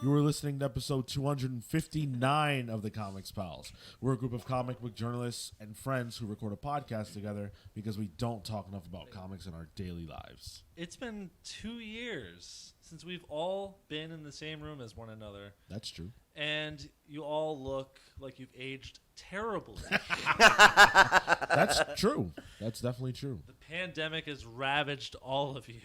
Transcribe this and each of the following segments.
You are listening to episode 259 of the Comics Pals. We're a group of comic book journalists and friends who record a podcast together because we don't talk enough about comics in our daily lives. It's been 2 years since we've all been in the same room as one another. That's true. And you all look like you've aged terribly. That's true. That's definitely true. The pandemic has ravaged all of you.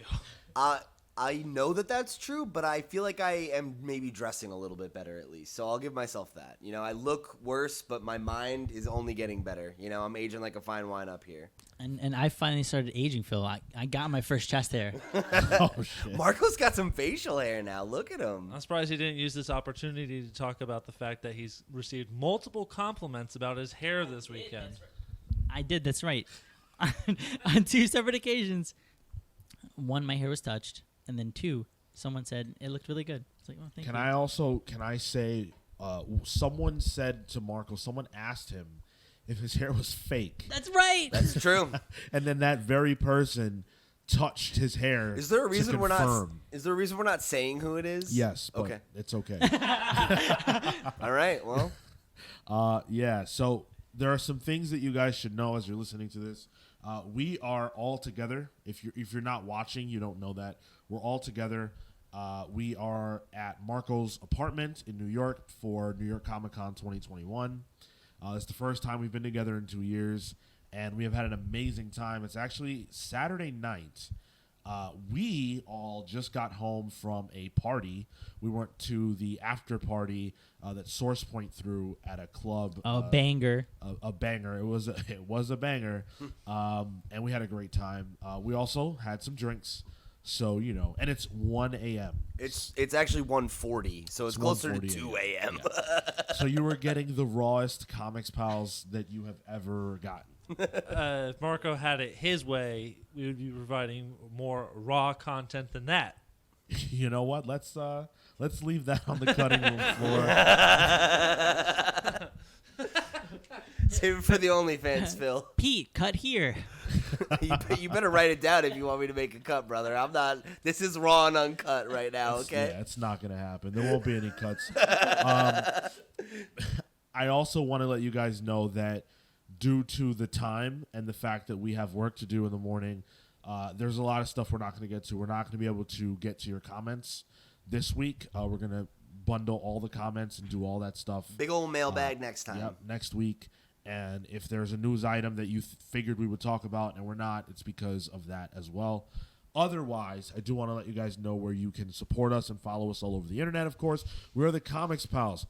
I know that that's true, but I feel like I am maybe dressing a little bit better at least. So I'll give myself that. You know, I look worse, but my mind is only getting better. You know, I'm aging like a fine wine up here. And I finally started aging, Phil. I got my first chest hair. Oh, shit. Marco's got some facial hair now. Look at him. I'm surprised he didn't use this opportunity to talk about the fact that he's received multiple compliments about his hair this weekend. I did, that's right. On 2 separate occasions. 1, my hair was touched. And then 2, someone said it looked really good. It's like, well, thank you. Can I say, someone said to Marco, someone asked him if his hair was fake. That's right. That's true. And then that very person touched his hair. Is there a reason we're not? confirm. Is there a reason we're not saying who it is? Yes, but Okay. it's okay. All right. Well. Yeah, so there are some things that you guys should know as you're listening to this. We are all together. If you're not watching, you don't know that. We're all together. We are at Marco's apartment in New York for New York Comic Con 2021. It's the first time we've been together in 2 years, and we have had an amazing time. It's actually Saturday night. We all just got home from a party. We went to the after party that Source Point threw at a club. A banger. A banger. It was a banger, and we had a great time. We also had some drinks, so you know. And it's 1 a.m. It's actually 1:40, so it's closer to 1:40 2 a.m. Yeah. So you were getting the rawest Comics Pals that you have ever gotten. If Marco had it his way, we would be providing more raw content than that. You know what? Let's leave that on the cutting room floor. Save it for the OnlyFans, Phil. Pete, cut here. You better write it down if you want me to make a cut, brother. I'm not. This is raw and uncut right now. Okay. Yeah, it's not gonna happen. There won't be any cuts. I also want to let you guys know that due to the time and the fact that we have work to do in the morning, there's a lot of stuff we're not going to get to. We're not going to be able to get to your comments this week. We're going to bundle all the comments and do all that stuff. Big old mailbag next time. Yep, next week. And if there's a news item that you figured we would talk about and we're not, it's because of that as well. Otherwise, I do want to let you guys know where you can support us and follow us all over the internet, of course. We're the Comics Pals.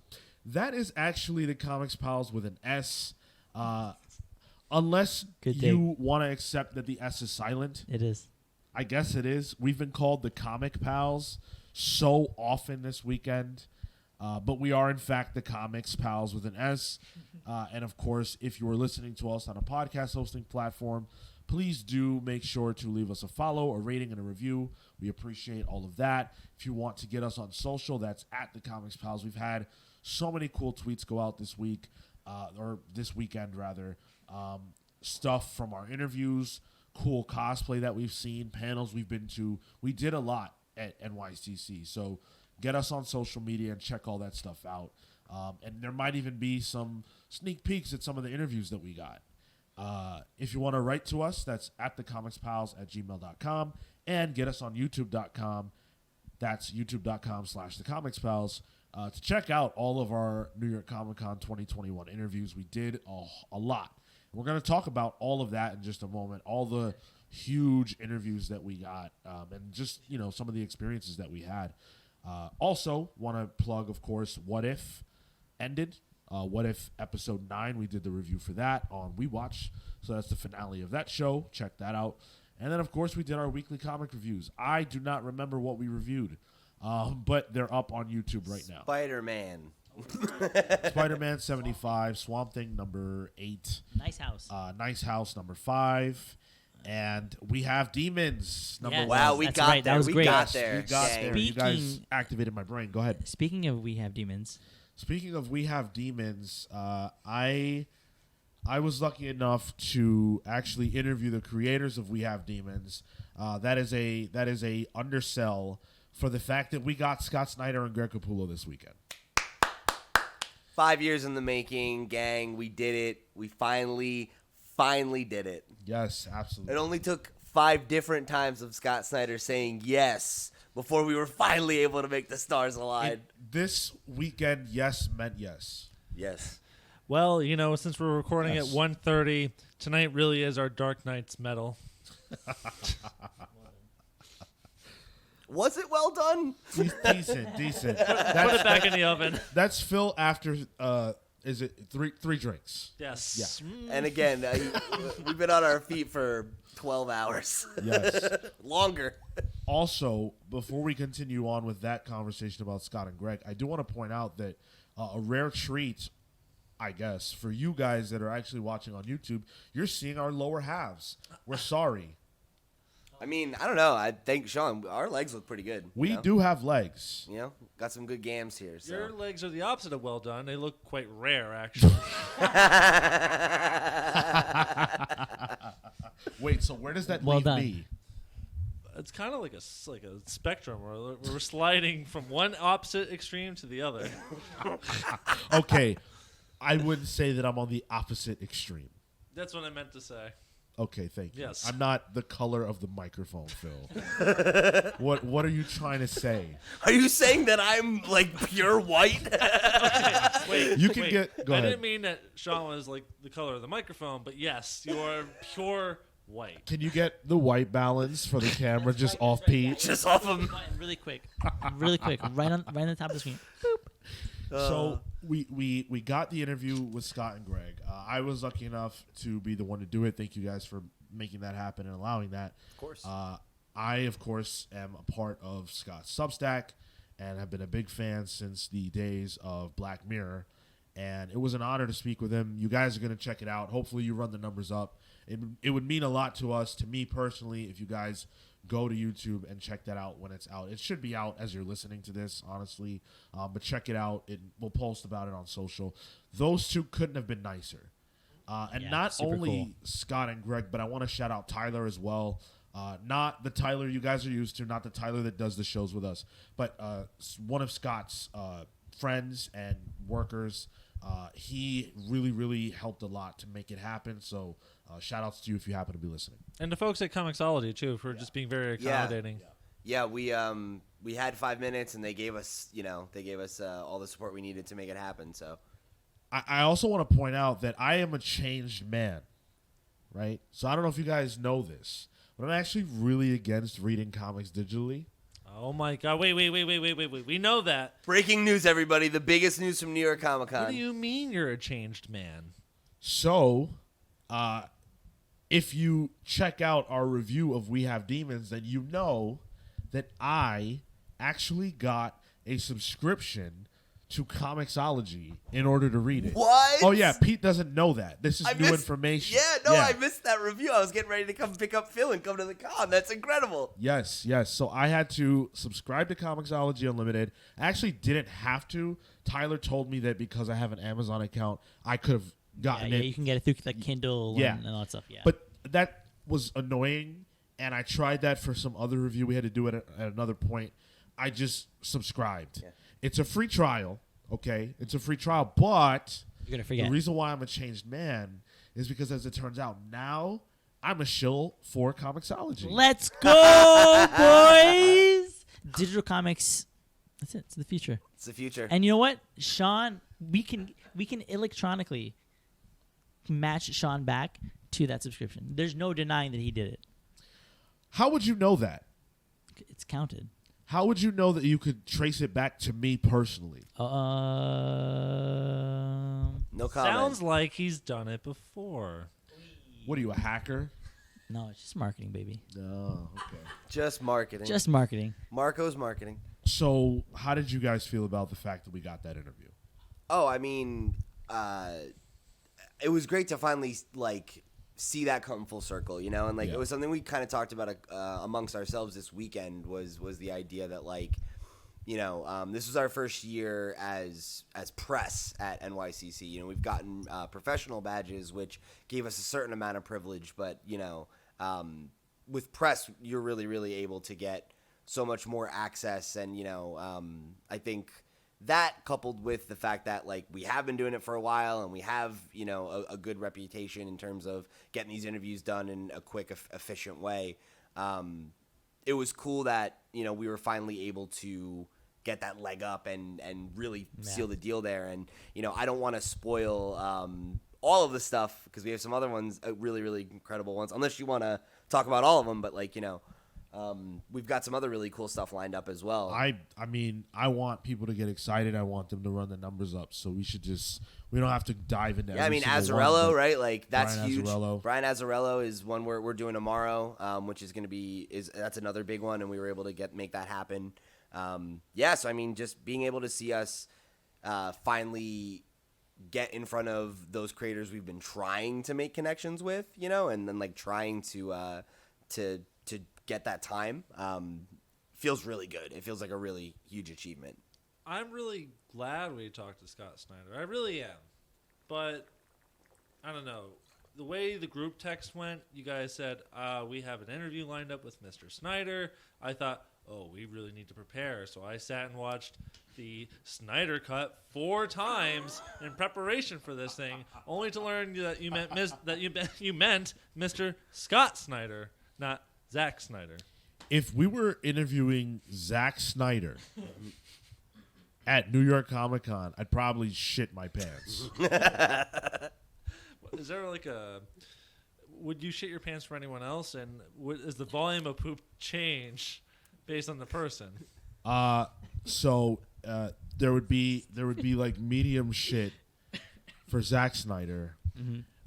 That is actually the Comics Pals with an S. Unless you want to accept that the S is silent. It is. I guess it is. We've been called the Comic Pals so often this weekend. But we are, in fact, the Comics Pals with an S. And, of course, if you are listening to us on a podcast hosting platform, please do make sure to leave us a follow, a rating, and a review. We appreciate all of that. If you want to get us on social, that's at the Comics Pals. We've had so many cool tweets go out this week, or this weekend, rather. Stuff from our interviews, cool cosplay that we've seen, panels we've been to. We did a lot at NYCC. So get us on social media and check all that stuff out. And there might even be some sneak peeks at some of the interviews that we got. If you want to write to us, that's at thecomicspals@gmail.com, and get us on youtube.com. That's youtube.com/thecomicspals to check out all of our New York Comic Con 2021 interviews. We did a lot. We're going to talk about all of that in just a moment, all the huge interviews that we got, and just, you know, some of the experiences that we had. Also, want to plug, of course, What If ended. What If Episode 9, we did the review for that on We Watch. So that's the finale of that show. Check that out. And then, of course, we did our weekly comic reviews. I do not remember what we reviewed, but they're up on YouTube right now. Spider-Man. Spider-Man 75, Swamp Thing number 8. Nice House. Nice House number 5. And We Have Demons number 1. Wow, we That's got right. there. That was we great. got there. We got Dang. there. You guys activated my brain. Go ahead. Speaking of We Have Demons. Speaking of We Have Demons, I was lucky enough to actually interview the creators of We Have Demons. That is a undersell for the fact that we got Scott Snyder and Greg Capullo this weekend. 5 years in the making, gang. We did it. We finally did it. Yes, absolutely. It only took 5 different times of Scott Snyder saying yes before we were finally able to make the stars align. This weekend, yes meant yes. Yes. Well, since we're recording Yes. at 1:30, tonight really is our Dark Knight's medal. Was it well done? Decent. Put it back in the oven. That's Phil after, is it three drinks? Yes. Yeah. And again, we've been on our feet for 12 hours. Yes. Longer. Also, before we continue on with that conversation about Scott and Greg, I do want to point out that a rare treat, I guess, for you guys that are actually watching on YouTube, you're seeing our lower halves. We're sorry. I mean, I don't know. I think, Sean, our legs look pretty good. We you know? do have legs. You know, got some good gams here. So. Your legs are the opposite of well done. They look quite rare, actually. Wait, so where does that Well leave done. me? It's kind of like a spectrum where we're sliding from one opposite extreme to the other. Okay, I wouldn't say that I'm on the opposite extreme. That's what I meant to say. Okay, thank you. Yes. I'm not the color of the microphone, Phil. What are you trying to say? Are you saying that I'm like pure white? Wait, You can wait. go I ahead. didn't mean that Sean was like the color of the microphone, but yes, you are pure white. Can you get the white balance for the camera just off Pete? Just off of. Really quick, right on the top of the screen. So we got the interview with Scott and Greg. I was lucky enough to be the one to do it. Thank you guys for making that happen and allowing that. Of course. I, of course, am a part of Scott's Substack and have been a big fan since the days of Black Mirror. And it was an honor to speak with him. You guys are going to check it out. Hopefully you run the numbers up. It would mean a lot to us, to me personally, if you guys go to YouTube and check that out when it's out. It should be out as you're listening to this, honestly. But check it out. We'll post about it on social. Those two couldn't have been nicer. And Yeah, not super only cool. Scott and Greg, but I want to shout out Tyler as well. Not the Tyler you guys are used to, not the Tyler that does the shows with us, but one of Scott's friends and workers. He really, really helped a lot to make it happen. So shout outs to you if you happen to be listening. And the folks at Comixology too for just being very accommodating. Yeah, we had 5 minutes and they gave us, all the support we needed to make it happen. So I also want to point out that I am a changed man, right? So I don't know if you guys know this, but I'm actually really against reading comics digitally. Oh my God! Wait! We know that. breaking news, everybody! The biggest news from New York Comic Con. What do you mean you're a changed man? So, if you check out our review of We Have Demons, then you know that I actually got a subscription to Comixology in order to read it. What? Oh yeah, Pete doesn't know that. This is I new missed- information. I missed that review. I was getting ready to come pick up Phil and come to the con. That's incredible. Yes. So I had to subscribe to Comixology Unlimited. I actually didn't have to. Tyler told me that because I have an Amazon account, I could have gotten Yeah, it. you can get it through the Kindle Yeah. and all that stuff. Yeah. But that was annoying, and I tried that for some other review. We had to do it at another point. I just subscribed. Yeah. It's a free trial, okay? It's a free trial, but you're gonna forget. the reason why I'm a changed man is because, as it turns out, now I'm a shill for Comixology. Let's go, boys! Digital comics. That's it. It's the future. It's the future. And you know what, Sean? We can electronically match Sean back to that subscription. There's no denying that he did it. How would you know that? It's counted. How would you know that you could trace it back to me personally? No comment. Sounds like he's done it before. What are you, a hacker? No, it's just marketing, baby. No, okay. Just marketing. Just marketing. Marco's marketing. So, how did you guys feel about the fact that we got that interview? Oh, I mean, it was great to finally see that come full circle, and Yeah. it was something we kind of talked about amongst ourselves this weekend was the idea that this was our first year as press at NYCC. We've gotten professional badges, which gave us a certain amount of privilege, but with press, you're really, really able to get so much more access, and I think that coupled with the fact that like we have been doing it for a while and we have a good reputation in terms of getting these interviews done in a quick, efficient way. It was cool that we were finally able to get that leg up and really seal the deal there. And I don't want to spoil all of the stuff because we have some other ones, really, really incredible ones. Unless you want to talk about all of them, but we've got some other really cool stuff lined up as well. I mean, I want people to get excited. I want them to run the numbers up. So we don't have to dive into. Yeah, I mean, Azzarello, right? Like that's Brian huge. Azzarello. Brian Azzarello is one we're doing tomorrow, which is going to be that's another big one, and we were able to make that happen. So I mean, just being able to see us finally get in front of those creators we've been trying to make connections with, and then like trying to get that time feels really good. It feels like a really huge achievement. I'm really glad we talked to Scott Snyder. I really am. But I don't know. The way the group text went, you guys said, we have an interview lined up with Mr. Snyder. I thought, we really need to prepare. So I sat and watched the Snyder Cut 4 times in preparation for this thing, only to learn that you meant Mr. Scott Snyder, not Zack Snyder. If we were interviewing Zack Snyder at New York Comic Con, I'd probably shit my pants. Is there would you shit your pants for anyone else? And is the volume of poop change based on the person? So there would be like medium shit for Zack Snyder,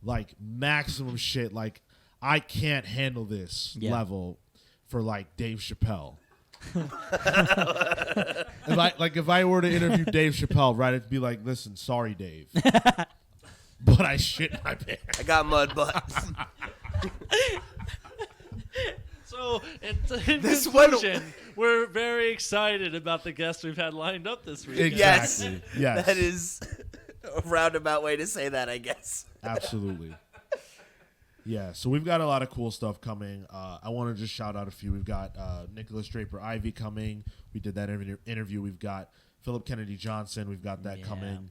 like maximum shit, like I can't handle this level for like Dave Chappelle. if I were to interview Dave Chappelle, right, it'd be like, listen, sorry, Dave, but I shit my pants. I got mud butts. So, in conclusion, we're very excited about the guests we've had lined up this week. Exactly. Yes. That is a roundabout way to say that, I guess. Absolutely. Yeah, so we've got a lot of cool stuff coming. I want to just shout out a few. We've got Nicholas Draper Ivey coming. We did that interview. We've got Philip Kennedy Johnson. We've got that coming.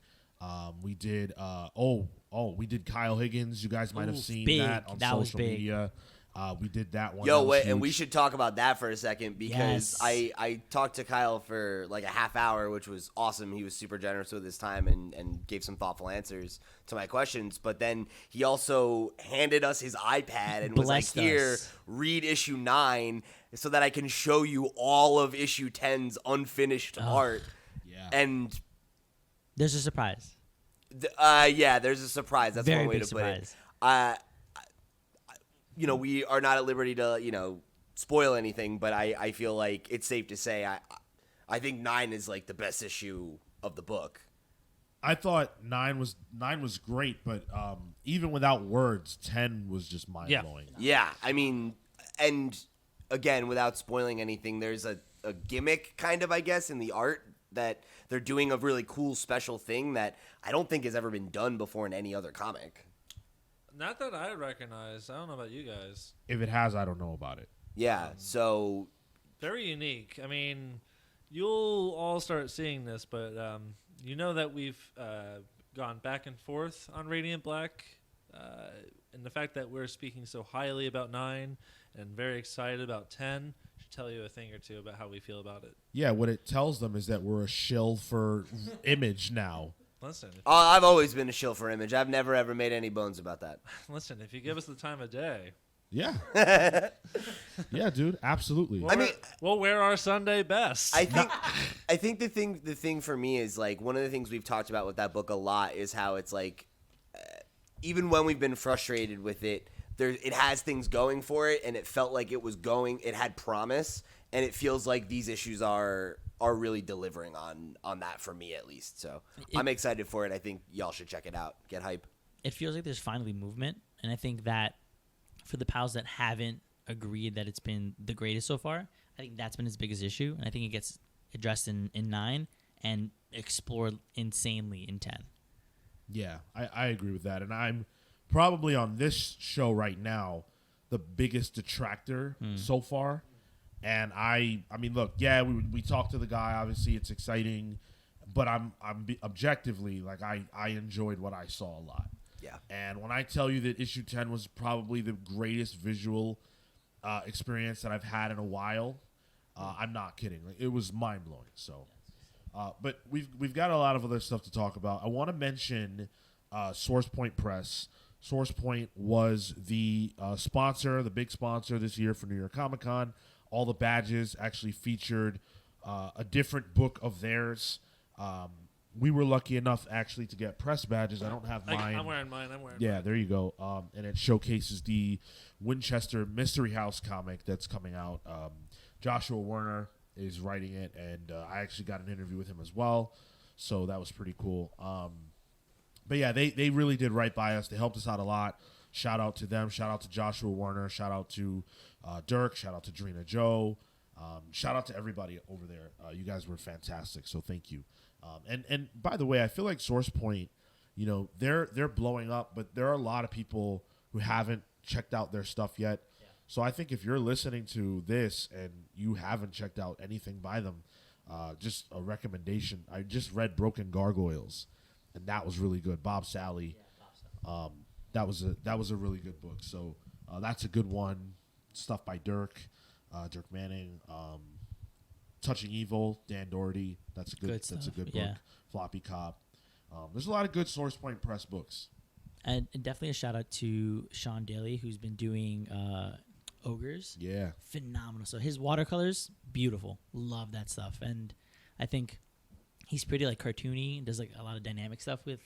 We did we did Kyle Higgins. You guys might have seen that on social media. We did that one. And we should talk about that for a second because I talked to Kyle for like a half hour, which was awesome. He was super generous with his time and gave some thoughtful answers to my questions. But then he also handed us his iPad and was like, here, read issue 9 so that I can show you all of issue 10's unfinished art. Yeah. And there's a surprise. There's a surprise. That's Very one way big to put surprise. it. We are not at liberty to, spoil anything, but I feel like it's safe to say I think 9 is like the best issue of the book. I thought 9 was great, but even without words, 10 was just mind blowing. Yeah, I mean, and again, without spoiling anything, there's a gimmick kind of, I guess, in the art that they're doing a really cool special thing that I don't think has ever been done before in any other comic. Not that I recognize. I don't know about you guys. If it has, I don't know about it. Yeah, so very unique. I mean, you'll all start seeing this, but you know that we've gone back and forth on Radiant Black, and the fact that we're speaking so highly about 9 and very excited about 10 should tell you a thing or two about how we feel about it. Yeah, what it tells them is that we're a shill for Image now. Listen, I've always been a shill for Image. I've never ever made any bones about that. Listen, if you give us the time of day, yeah, yeah, dude, absolutely. we'll wear our Sunday best. I think the thing for me is like one of the things we've talked about with that book a lot is how it's like even when we've been frustrated with it, it has things going for it, and it felt like it had promise, and it feels like these issues are really delivering on that for me at least. So I'm excited for it. I think y'all should check it out. Get hype. It feels like there's finally movement, and I think that for the pals that haven't agreed that it's been the greatest so far, I think that's been his biggest issue, and I think it gets addressed in 9 and explored insanely in 10. Yeah, I agree with that, and I'm probably on this show right now the biggest detractor so far. And I mean, look, yeah, we talked to the guy. Obviously, it's exciting, but objectively, like, I enjoyed what I saw a lot. Yeah. And when I tell you that issue 10 was probably the greatest visual experience that I've had in a while, I'm not kidding. Like, it was mind blowing. So, but we've got a lot of other stuff to talk about. I want to mention Source Point Press. Source Point was the sponsor, the big sponsor this year for New York Comic Con. All the badges actually featured a different book of theirs. We were lucky enough actually to get press badges. I don't have mine. I'm wearing mine. Yeah, there you go. And it showcases the Winchester Mystery House comic that's coming out. Joshua Werner is writing it, and I actually got an interview with him as well. So that was pretty cool. But yeah, they really did right by us. They helped us out a lot. Shout out to them. Shout out to Joshua Werner. Shout out to Dirk. Shout out to Drina Joe. Shout out to everybody over there. You guys were fantastic. So thank you. And by the way, I feel like Source Point, you know, they're blowing up, but there are a lot of people who haven't checked out their stuff yet. Yeah. So I think if you're listening to this and you haven't checked out anything by them, just a recommendation. I just read Broken Gargoyles, and that was really good. Bob Sally. Yeah, that was a really good book. So that's a good one. Stuff by Dirk Manning. Touching Evil, Dan Doherty. That's a good book. Yeah. Floppy Cop. There's a lot of good Source Point Press books. And definitely a shout out to Sean Daly, who's been doing Ogres. Yeah. Phenomenal. So his watercolors, beautiful. Love that stuff. And I think he's pretty like cartoony, does like a lot of dynamic stuff with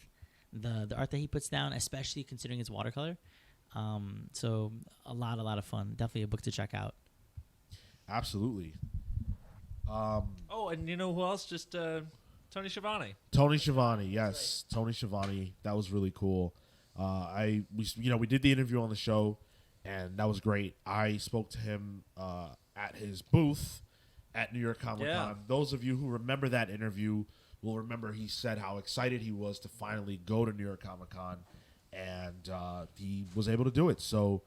the art that he puts down, especially considering his watercolor. So a lot of fun. Definitely a book to check out. Absolutely. And you know who else? Just Tony Shavani. Tony Shavani, yes. Right. Tony Shavani. That was really cool. We did the interview on the show, and that was great. I spoke to him at his booth at New York Comic Con. Yeah. Those of you who remember that interview will remember he said how excited he was to finally go to New York Comic Con, and he was able to do it. So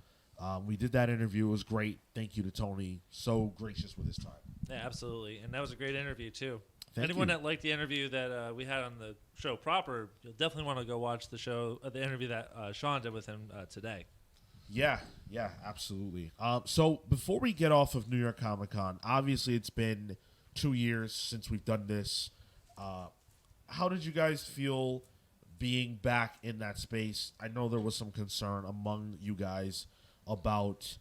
we did that interview. It was great. Thank you to Tony. So gracious with his time. Yeah, absolutely. And that was a great interview, too. Thank Anyone you. that liked the interview that we had on the show proper, you'll definitely want to go watch the interview that Sean did with him today. Yeah, absolutely. So before we get off of New York Comic Con, obviously it's been 2 years since we've done this. How did you guys feel being back in that space? I know there was some concern among you guys about,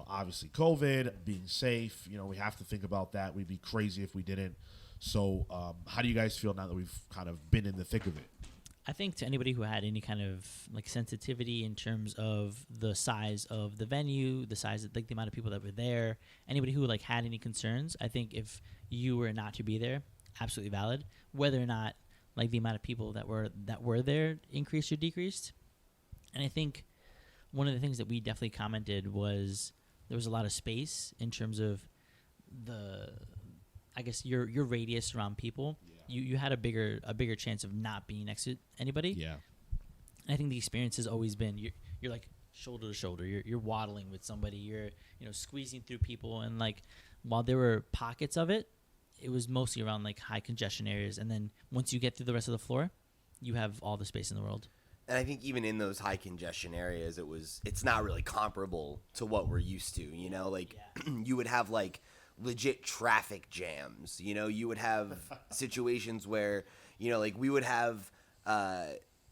obviously COVID, being safe. We have to think about that. We'd be crazy if we didn't. So how do you guys feel now that we've kind of been in the thick of it? I think to anybody who had any kind of like sensitivity in terms of the size of the venue, the size of like the amount of people that were there, anybody who like had any concerns, I think if you were not to be there, absolutely valid. Whether or not like the amount of people that were there increased or decreased. And I think one of the things that we definitely commented was there was a lot of space in terms of your radius around people. Yeah. You had a bigger chance of not being next to anybody. Yeah. And I think the experience has always been you're like shoulder to shoulder. You're waddling with somebody. You're squeezing through people, and like while there were pockets of it, it was mostly around like high congestion areas. And then once you get through the rest of the floor, you have all the space in the world. And I think even in those high congestion areas, it's not really comparable to what we're used to. You would have like legit traffic jams. You would have situations where we would have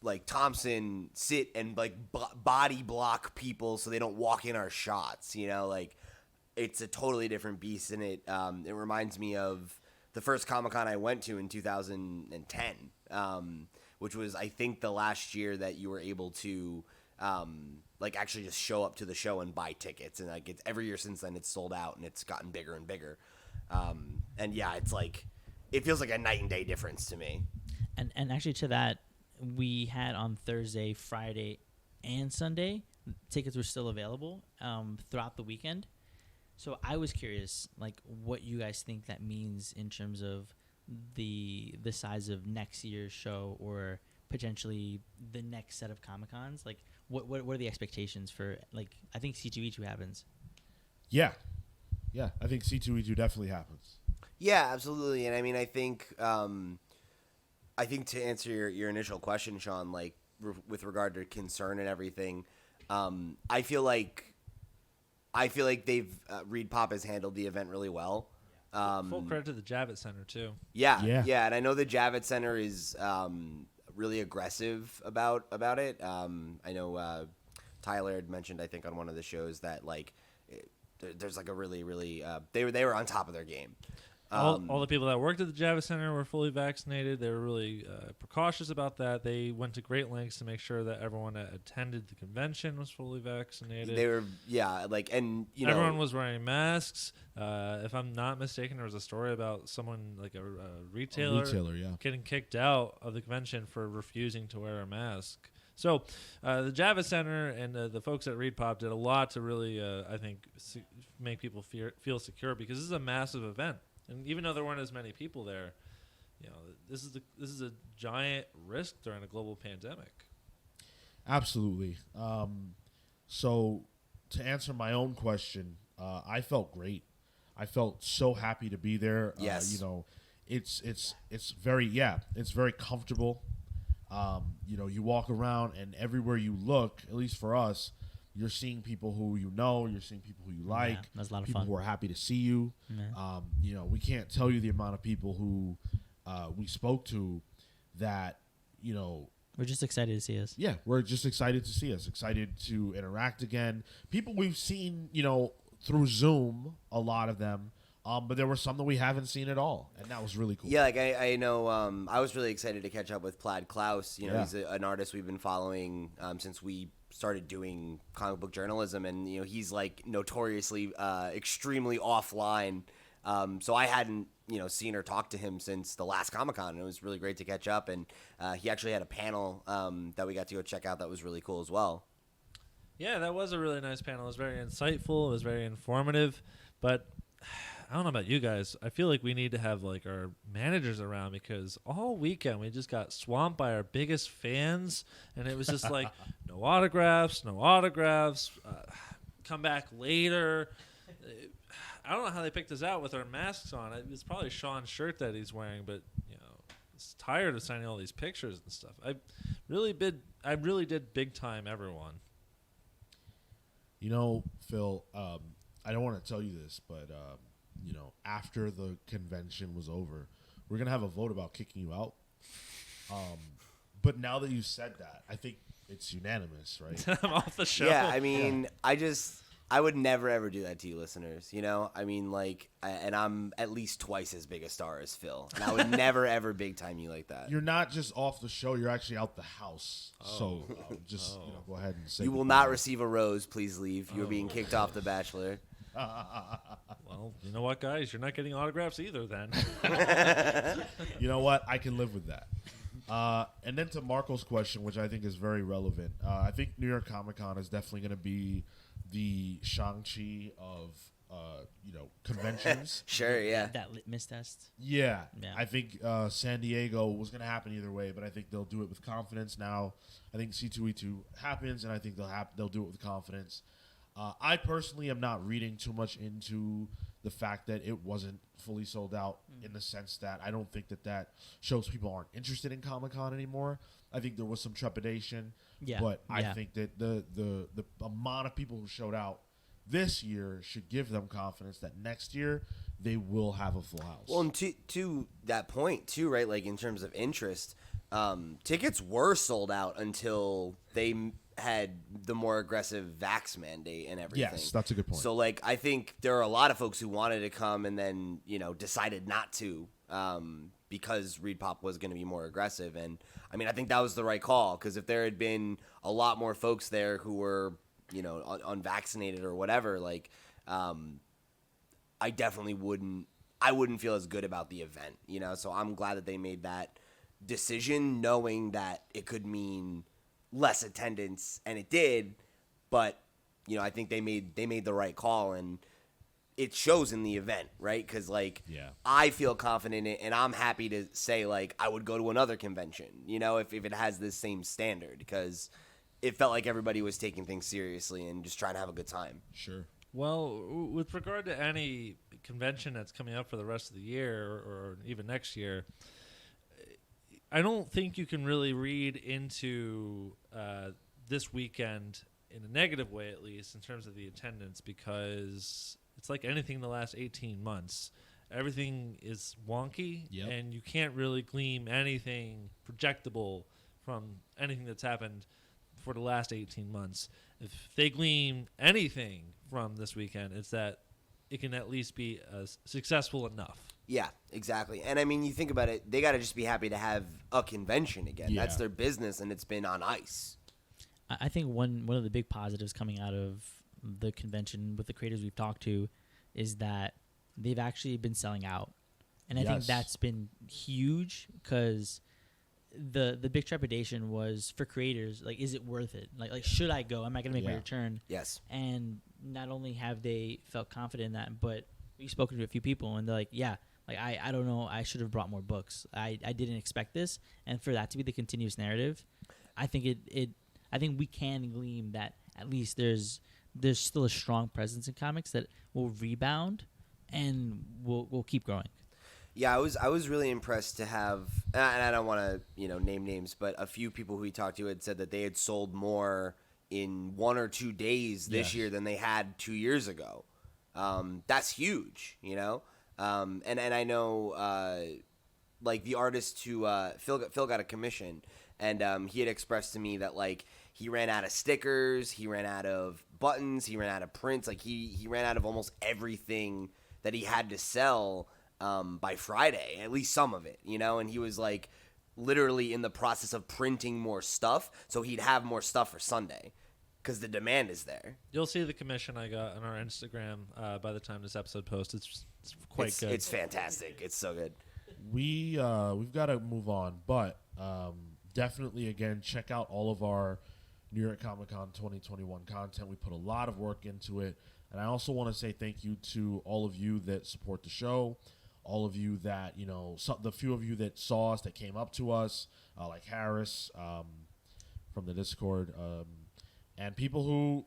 like Thompson sit and like body block people so they don't walk in our shots. It's a totally different beast, and it reminds me of the first Comic-Con I went to in 2010, which was, I think, the last year that you were able to actually just show up to the show and buy tickets. And like every year since then, it's sold out, and it's gotten bigger and bigger. And yeah, it's like it feels like a night and day difference to me. And actually, to that, we had on Thursday, Friday, and Sunday, tickets were still available throughout the weekend. So I was curious, like, what you guys think that means in terms of the size of next year's show, or potentially the next set of Comic-Cons. Like, what are the expectations for, like, I think C2E2 happens. Yeah. Yeah, I think C2E2 definitely happens. Yeah, absolutely. And I mean, I think to answer your initial question, Sean, like with regard to concern and everything, I feel like they've Reed Pop has handled the event really well. Full credit to the Javits Center too. Yeah. And I know the Javits Center is really aggressive about it. I know Tyler had mentioned, I think, on one of the shows that like there's like a really they were on top of their game. All the people that worked at the Javits Center were fully vaccinated. They were really precautious about that. They went to great lengths to make sure that everyone that attended the convention was fully vaccinated. They were, and everyone was wearing masks. If I'm not mistaken, there was a story about someone like a retailer, getting kicked out of the convention for refusing to wear a mask. So the Javits Center and the folks at Reed Pop did a lot to really, I think, make people feel secure, because this is a massive event. And even though there weren't as many people there, this is a giant risk during a global pandemic. Absolutely. So to answer my own question, I felt great. I felt so happy to be there. Yes. It's very comfortable. You walk around and everywhere you look, at least for us, you're seeing people who you're seeing people who you like. Yeah, that's a lot of people fun. who are happy to see you. Yeah. We can't tell you the amount of people who we spoke to that, We're just excited to see us. Yeah, we're just excited to see us, excited to interact again. People we've seen, through Zoom, a lot of them. But there were some that we haven't seen at all, and that was really cool. Yeah, like I know I was really excited to catch up with Plaid Klaus. He's an artist we've been following since we started doing comic book journalism, and he's like notoriously extremely offline. So I hadn't seen or talked to him since the last Comic-Con, and it was really great to catch up. And he actually had a panel that we got to go check out that was really cool as well. Yeah, that was a really nice panel. It was very insightful. It was very informative. But I don't know about you guys. I feel like we need to have like our managers around, because all weekend we just got swamped by our biggest fans, and it was just like no autographs. Come back later. I don't know how they picked us out with our masks on. It's probably Sean's shirt that he's wearing, but he's tired of signing all these pictures and stuff. I really did big time everyone. Phil, I don't want to tell you this, but after the convention was over, we're gonna have a vote about kicking you out. But now that you said that, I think it's unanimous, right? I'm off the show. Yeah, I mean, I would never ever do that to you, listeners. I mean, and I'm at least twice as big a star as Phil, and I would never ever big time you like that. You're not just off the show; you're actually out the house. So just go ahead and say you will not receive a rose. Please leave. You're being kicked off The Bachelor. Well, you know what, guys? You're not getting autographs either, then. You know what? I can live with that. And then to Marco's question, which I think is very relevant, I think New York Comic Con is definitely going to be the Shang-Chi of conventions. Sure, yeah. That litmus test. Yeah. I think San Diego was going to happen either way, but I think they'll do it with confidence now. I think C2E2 happens, and I think they'll do it with confidence. I personally am not reading too much into the fact that it wasn't fully sold out, in the sense that I don't think that shows people aren't interested in Comic-Con anymore. I think there was some trepidation, but I think that the amount of people who showed out this year should give them confidence that next year they will have a full house. Well, and to that point too, right? Like in terms of interest, tickets were sold out until they had the more aggressive vax mandate and everything. Yes, that's a good point. So I think there are a lot of folks who wanted to come and then decided not to because Reed Pop was going to be more aggressive. And I mean, I think that was the right call, because if there had been a lot more folks there who were unvaccinated or whatever, I definitely wouldn't feel as good about the event. So I'm glad that they made that decision, knowing that it could mean less attendance, and it did, but I think they made the right call, and it shows in the event, right? Because I feel confident in it, and I'm happy to say I would go to another convention, if it has this same standard, because it felt like everybody was taking things seriously and just trying to have a good time. Sure. Well, with regard to any convention that's coming up for the rest of the year or even next year, I don't think you can really read into this weekend in a negative way, at least in terms of the attendance, because it's like anything in the last 18 months. Everything is wonky, and you can't really glean anything projectable from anything that's happened for the last 18 months. If they glean anything from this weekend, it's that it can at least be successful enough. Yeah, exactly. And I mean, you think about it, they got to just be happy to have a convention again. Yeah. That's their business, and it's been on ice. I think one of the big positives coming out of the convention with the creators we've talked to is that they've actually been selling out. And I think that's been huge because the big trepidation was for creators, like, is it worth it? Like should I go? Am I going to make my return? Yes. And not only have they felt confident in that, but we've spoken to a few people, and they're like, yeah, like I don't know, I should have brought more books. I didn't expect this. And for that to be the continuous narrative, I think I think we can glean that at least there's still a strong presence in comics that will rebound and will keep growing. Yeah, I was really impressed to have, and I don't want to name names, but a few people who we talked to had said that they had sold more in 1 or 2 days this year than they had 2 years ago. That's huge, and I know like the artist who Phil got a commission, and he had expressed to me that like he ran out of stickers, he ran out of buttons, he ran out of prints, like he ran out of almost everything that he had to sell by Friday, at least some of it, and he was like literally in the process of printing more stuff so he'd have more stuff for Sunday because the demand is there. You'll see the commission I got on our Instagram by the time this episode posts. It's quite good. It's fantastic. It's so good. We've got to move on, but definitely, again, check out all of our New York Comic Con 2021 content. We put a lot of work into it, and I also want to say thank you to all of you that support the show, all of you that, the few of you that saw us, that came up to us, like Harris from the Discord, and people who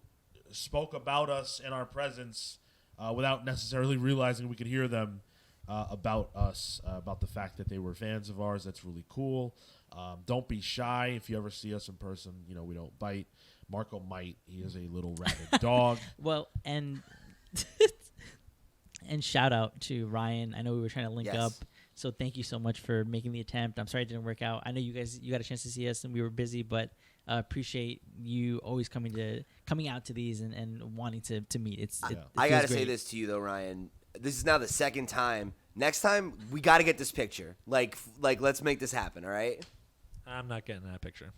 spoke about us in our presence without necessarily realizing we could hear them about us, about the fact that they were fans of ours. That's really cool. Don't be shy. If you ever see us in person, we don't bite. Marco might. He is a little rabid dog. Well, and and shout out to Ryan. I know we were trying to link up, so thank you so much for making the attempt. I'm sorry it didn't work out. I know you got a chance to see us and we were busy, but appreciate you always coming out to these and wanting to meet. It I gotta great. say this to you though, Ryan. This is now the second time. Next time we got to get this picture. Like let's make this happen. All right. I'm not getting that picture.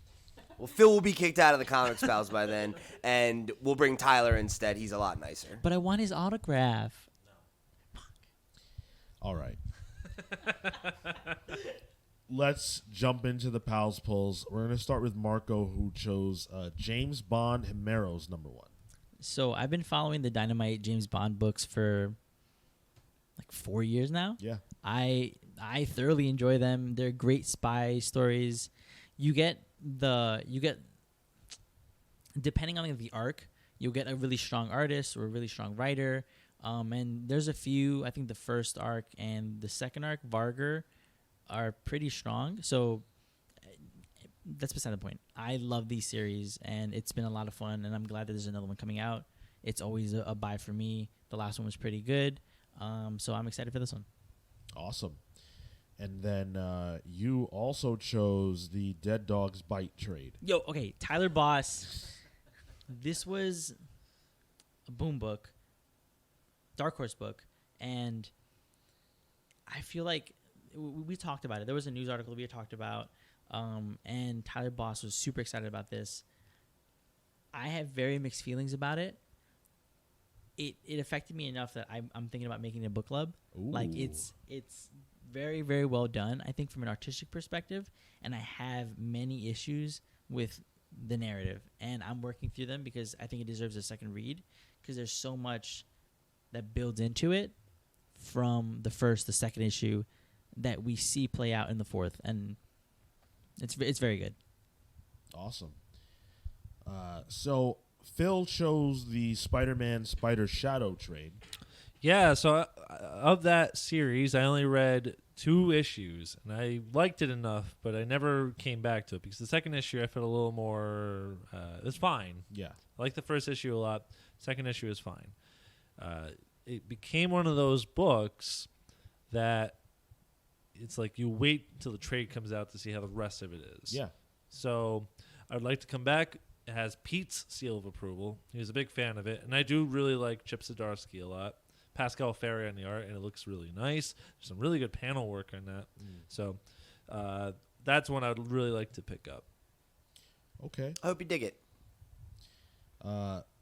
Well, Phil will be kicked out of the Comics Pals by then, and we'll bring Tyler instead. He's a lot nicer. But I want his autograph. All right. Let's jump into the Pals polls. We're going to start with Marco, who chose James Bond Himero's #1. So I've been following the Dynamite James Bond books for like 4 years now. Yeah. I thoroughly enjoy them. They're great spy stories. You get depending on the arc, you'll get a really strong artist or a really strong writer. And there's a few, I think the first arc and the second arc, Varger, are pretty strong. So that's beside the point. I love these series, and it's been a lot of fun, and I'm glad that there's another one coming out. It's always a buy for me. The last one was pretty good. So I'm excited for this one. Awesome. And then you also chose the Dead Dogs Bite trade. Yo, okay, Tyler Boss. This was a boom book, Dark Horse book, and I feel like we talked about it. There was a news article we had talked about, and Tyler Boss was super excited about this. I have very mixed feelings about it. It affected me enough that I'm thinking about making a book club. Ooh. Like it's very, very well done, I think, from an artistic perspective, and I have many issues with the narrative, and I'm working through them because I think it deserves a second read because there's so much that builds into it from the second issue that we see play out in the fourth, and it's very good. Awesome. So Phil chose the Spider-Man Spider Shadow trade. Yeah, so of that series, I only read 2 issues, and I liked it enough, but I never came back to it because the second issue I felt a little more. It's fine. Yeah. I like the first issue a lot. Second issue is fine. It became one of those books that it's like you wait until the trade comes out to see how the rest of it is. Yeah. So I would like to come back. It has Pete's seal of approval. He was a big fan of it, and I do really like Chip Zdarsky a lot. Pascal Ferry on the art, and it looks really nice. There's some really good panel work on that. So that's one I would really like to pick up. Okay. I hope you dig it.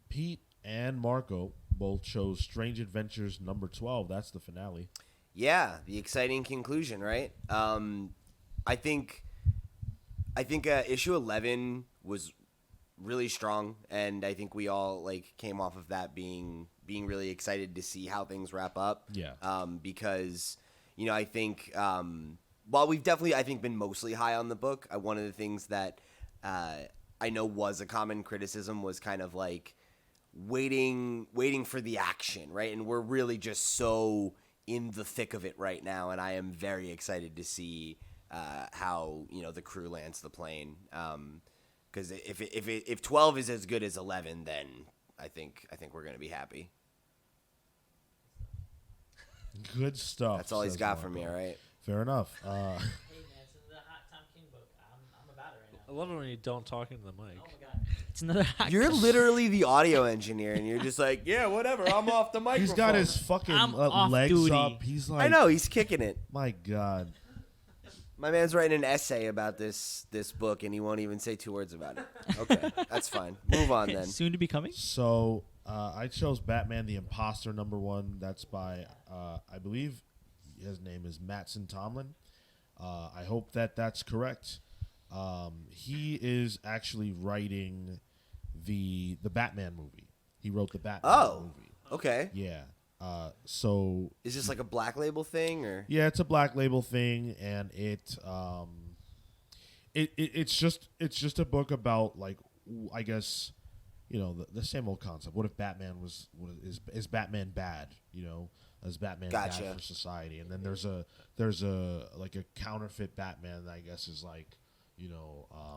Pete and Marco both chose Strange Adventures number 12. That's the finale. Yeah, the exciting conclusion, right? I think issue 11 was really strong, and I think we all came off of that being really excited to see how things wrap up. Yeah. Because I think while we've definitely been mostly high on the book, one of the things that I know was a common criticism was kind of waiting for the action, right? And we're really just so in the thick of it right now, and I am very excited to see how the crew lands the plane. Because if 12 is as good as 11, then I think we're gonna be happy. Good stuff. That's all he's says got Marco. for me, all right? Fair enough. Hey man, it's another Hot Tom King book. I'm about it right I now. love it when you don't talk into the mic. Oh my god, it's another Hot. You're literally the audio engineer, and you're just like, yeah, whatever. I'm off the microphone. He's got his fucking I'm off legs duty. up. He's like, I know he's kicking it. My God. My man's writing an essay about this book, and he won't even say 2 words about it. Okay, that's fine. Move on then. Soon to be coming. So I chose Batman the Imposter number 1. That's by I believe his name is Mattson Tomlin. I hope that's correct. He is actually writing the Batman movie. He wrote the Batman movie. Okay. Yeah. So Is this like a Black Label thing, or? yeah, it's a Black Label thing, and it's just a book about, I guess, the same old concept. What if Batman is Batman bad? Is Batman Gotcha. bad for society? And then there's a counterfeit Batman that I guess is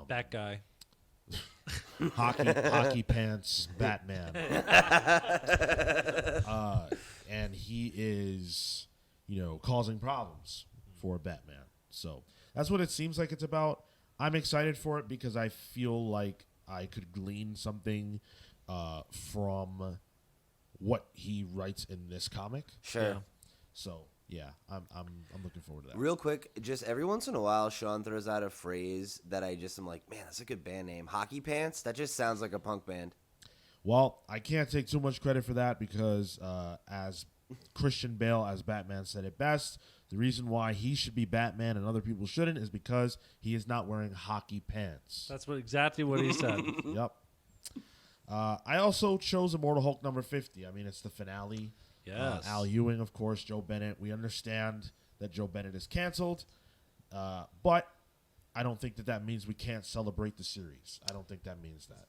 That guy. hockey pants Batman. And he is, causing problems for Batman. So that's what it seems like it's about. I'm excited for it because I feel like I could glean something from what he writes in this comic. Sure. Yeah. So yeah, I'm looking forward to that. Real quick, just every once in a while, Sean throws out a phrase that I just am like, man, that's a good band name. Hockey Pants? That just sounds like a punk band. Well, I can't take too much credit for that because as Christian Bale as Batman said it best, the reason why he should be Batman and other people shouldn't is because he is not wearing hockey pants. That's exactly what he said. Yep. I also chose Immortal Hulk number 50. I mean, it's the finale. Yes. Al Ewing, of course, Joe Bennett. We understand that Joe Bennett is canceled, but I don't think that means we can't celebrate the series. I don't think that means that.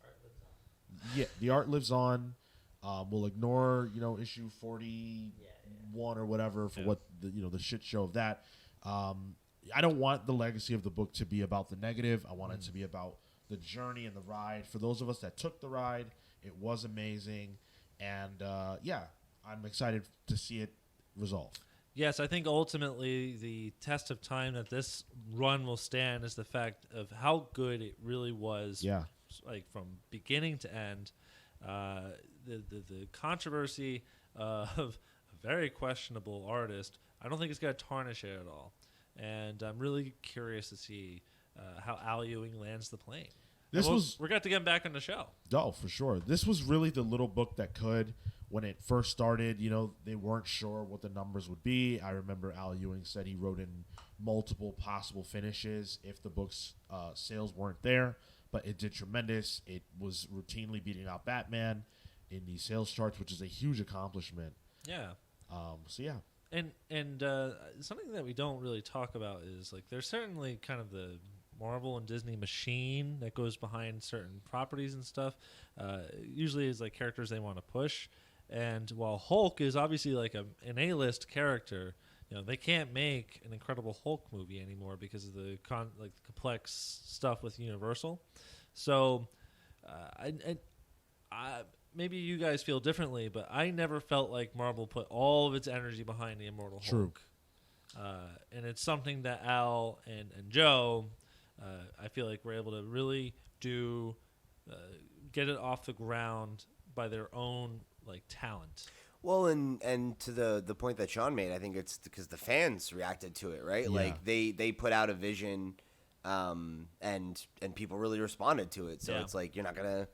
Yeah, the art lives on. We'll ignore, issue 41 or whatever for what the shit show of that. I don't want the legacy of the book to be about the negative. I want it to be about the journey and the ride. For those of us that took the ride, it was amazing, and I'm excited to see it resolve. Yes, I think ultimately the test of time that this run will stand is the fact of how good it really was. Yeah. From beginning to end. The controversy of a very questionable artist, I don't think it's going to tarnish it at all. And I'm really curious to see how Al Ewing lands the plane. We're going to get him back on the show. Oh, for sure. This was really the little book that could. When it first started, they weren't sure what the numbers would be. I remember Al Ewing said he wrote in multiple possible finishes if the book's sales weren't there, but it did tremendous. It was routinely beating out Batman in the sales charts, which is a huge accomplishment. Yeah. So, yeah. And something that we don't really talk about is there's certainly kind of the Marvel and Disney machine that goes behind certain properties and stuff. Usually is like characters they want to push. And while Hulk is obviously like an A-list character, they can't make an Incredible Hulk movie anymore because of the complex stuff with Universal. So, I maybe you guys feel differently, but I never felt like Marvel put all of its energy behind the Immortal Hulk. And it's something that Al and Joe, I feel like we're able to really get it off the ground by their own talent. Well, and to the point that Sean made, I think it's because the fans reacted to it, right? Yeah. Like they put out a vision, and people really responded to it. So it's like you're not gonna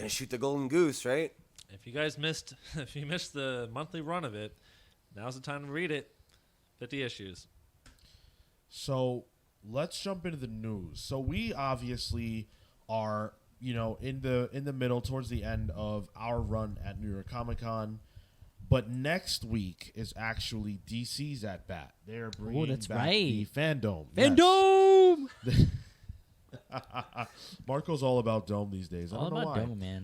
shoot the golden goose, right? If you missed the monthly run of it, now's the time to read it. 50 issues. So let's jump into the news. So we obviously are, in the middle, towards the end of our run at New York Comic Con. But next week is actually DC's at bat. They're bringing back the Fandom. Fandom! Yes. Marco's all about Dome these days. I don't know why. Dome, man.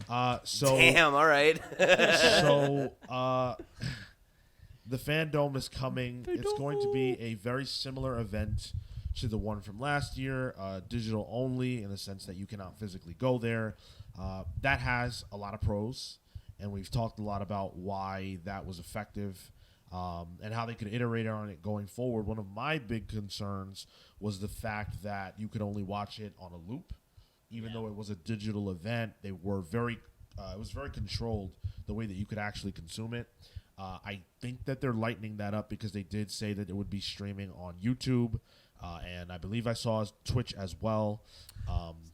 Damn, all right. So the Fandom is coming. It's going to be a very similar event to the one from last year, digital only in the sense that you cannot physically go there. That has a lot of pros, and we've talked a lot about why that was effective and how they could iterate on it going forward. One of my big concerns was the fact that you could only watch it on a loop. Even though it was a digital event, they were it was very controlled the way that you could actually consume it. I think that they're lightening that up because they did say that it would be streaming on YouTube, and I believe I saw Twitch as well.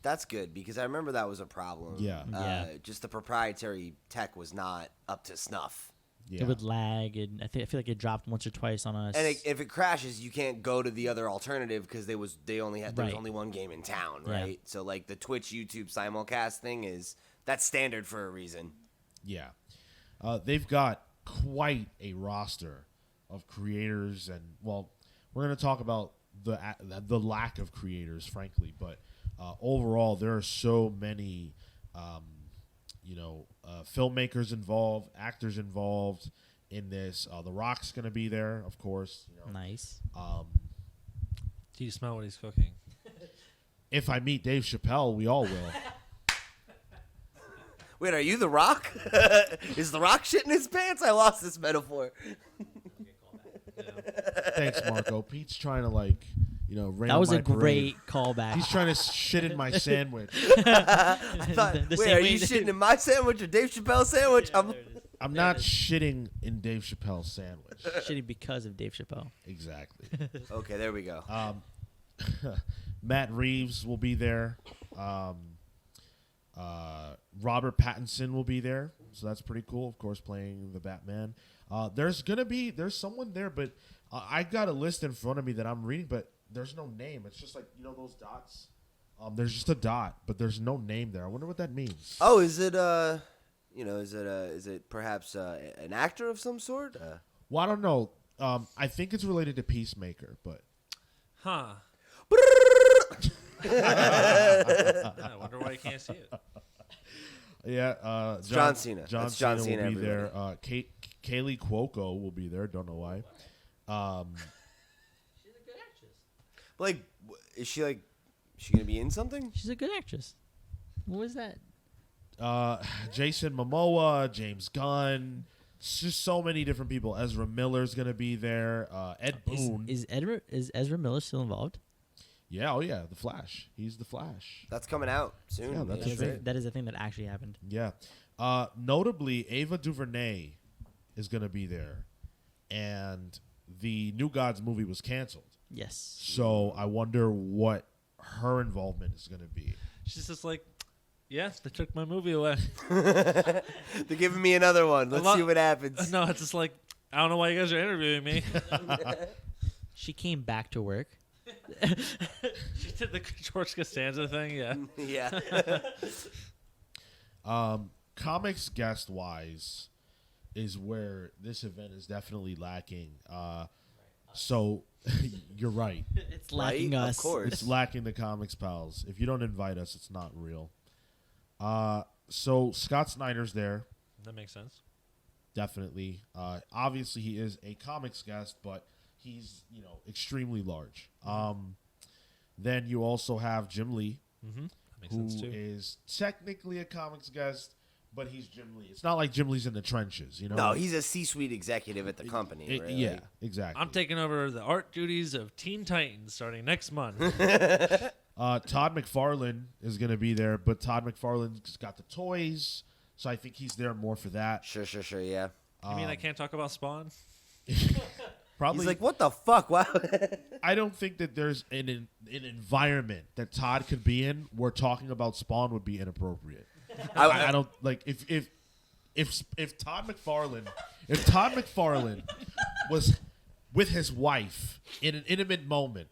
That's good because I remember that was a problem. Yeah. Just the proprietary tech was not up to snuff. Yeah. It would lag, and I feel like it dropped once or twice on us. And if it crashes, you can't go to the other alternative because there was only one game in town, right? Yeah. So like the Twitch YouTube simulcast thing that's standard for a reason. Yeah. They've got quite a roster of creators, and we're going to talk about the lack of creators, frankly, but overall there are so many filmmakers involved, actors involved in this. The Rock's going to be there, of course. Nice. Do you smell what he's cooking? If I meet Dave Chappelle, we all will. Wait, are you The Rock? Is The Rock shitting his pants? I lost this metaphor. Thanks, Marco. Pete's trying to rain That was on a my parade. great callback. He's trying to shit in my sandwich. I thought, The wait, same are way you that- shitting in my sandwich or Dave Chappelle's sandwich? I'm not shitting in Dave Chappelle's sandwich. Shitty because of Dave Chappelle. Exactly. Okay, there we go. Matt Reeves will be there. Robert Pattinson will be there, so that's pretty cool. Of course, playing the Batman. There's someone there, but I got a list in front of me that I'm reading, but there's no name. It's just like those dots. There's just a dot, but there's no name there. I wonder what that means. Oh, is it is it perhaps an actor of some sort? Well, I don't know. I think it's related to Peacemaker, but Huh. I wonder why you can't see it. yeah, John Cena. John That's John Cena Cena, will be there. Kaylee Cuoco will be there. Don't know why. She's a good actress. Like, is she gonna be in something? She's a good actress. What was that? Jason Momoa, James Gunn. It's just so many different people. Ezra Miller's gonna be there. Ed Boon. Is Ezra Miller still involved? Yeah, oh yeah, the Flash. He's the Flash. That's coming out soon. Yeah, that's That is, true. a, that is a thing that actually happened. Yeah. Notably, Ava DuVernay is gonna be there, and the New Gods movie was canceled. Yes. So I wonder what her involvement is gonna be. She's just like, yes, they took my movie away. They're giving me another one. Let's see what happens. No, it's just like, I don't know why you guys are interviewing me. She came back to work. She did the George Costanza thing, yeah. Yeah. Comics guest wise is where this event is definitely lacking. So You're right. It's lacking Right? us. Of course. It's lacking the Comics Pals. If you don't invite us, it's not real. So Scott Snyder's there, That makes sense. definitely. Obviously, he is a comics guest, but he's extremely large. Then you also have Jim Lee, Mm-hmm. That makes who sense too. is technically a comics guest, but he's Jim Lee. It's not like Jim Lee's in the trenches, No, he's a C-suite executive at the company. Really. Yeah, exactly. I'm taking over the art duties of Teen Titans starting next month. Todd McFarlane is going to be there, but Todd McFarlane's got the toys, so I think he's there more for that. Sure, yeah. You mean I can't talk about Spawn? Probably. He's like, what the fuck? Wow. I don't think that there's an environment that Todd could be in where talking about Spawn would be inappropriate. I don't like if Todd McFarlane was with his wife in an intimate moment,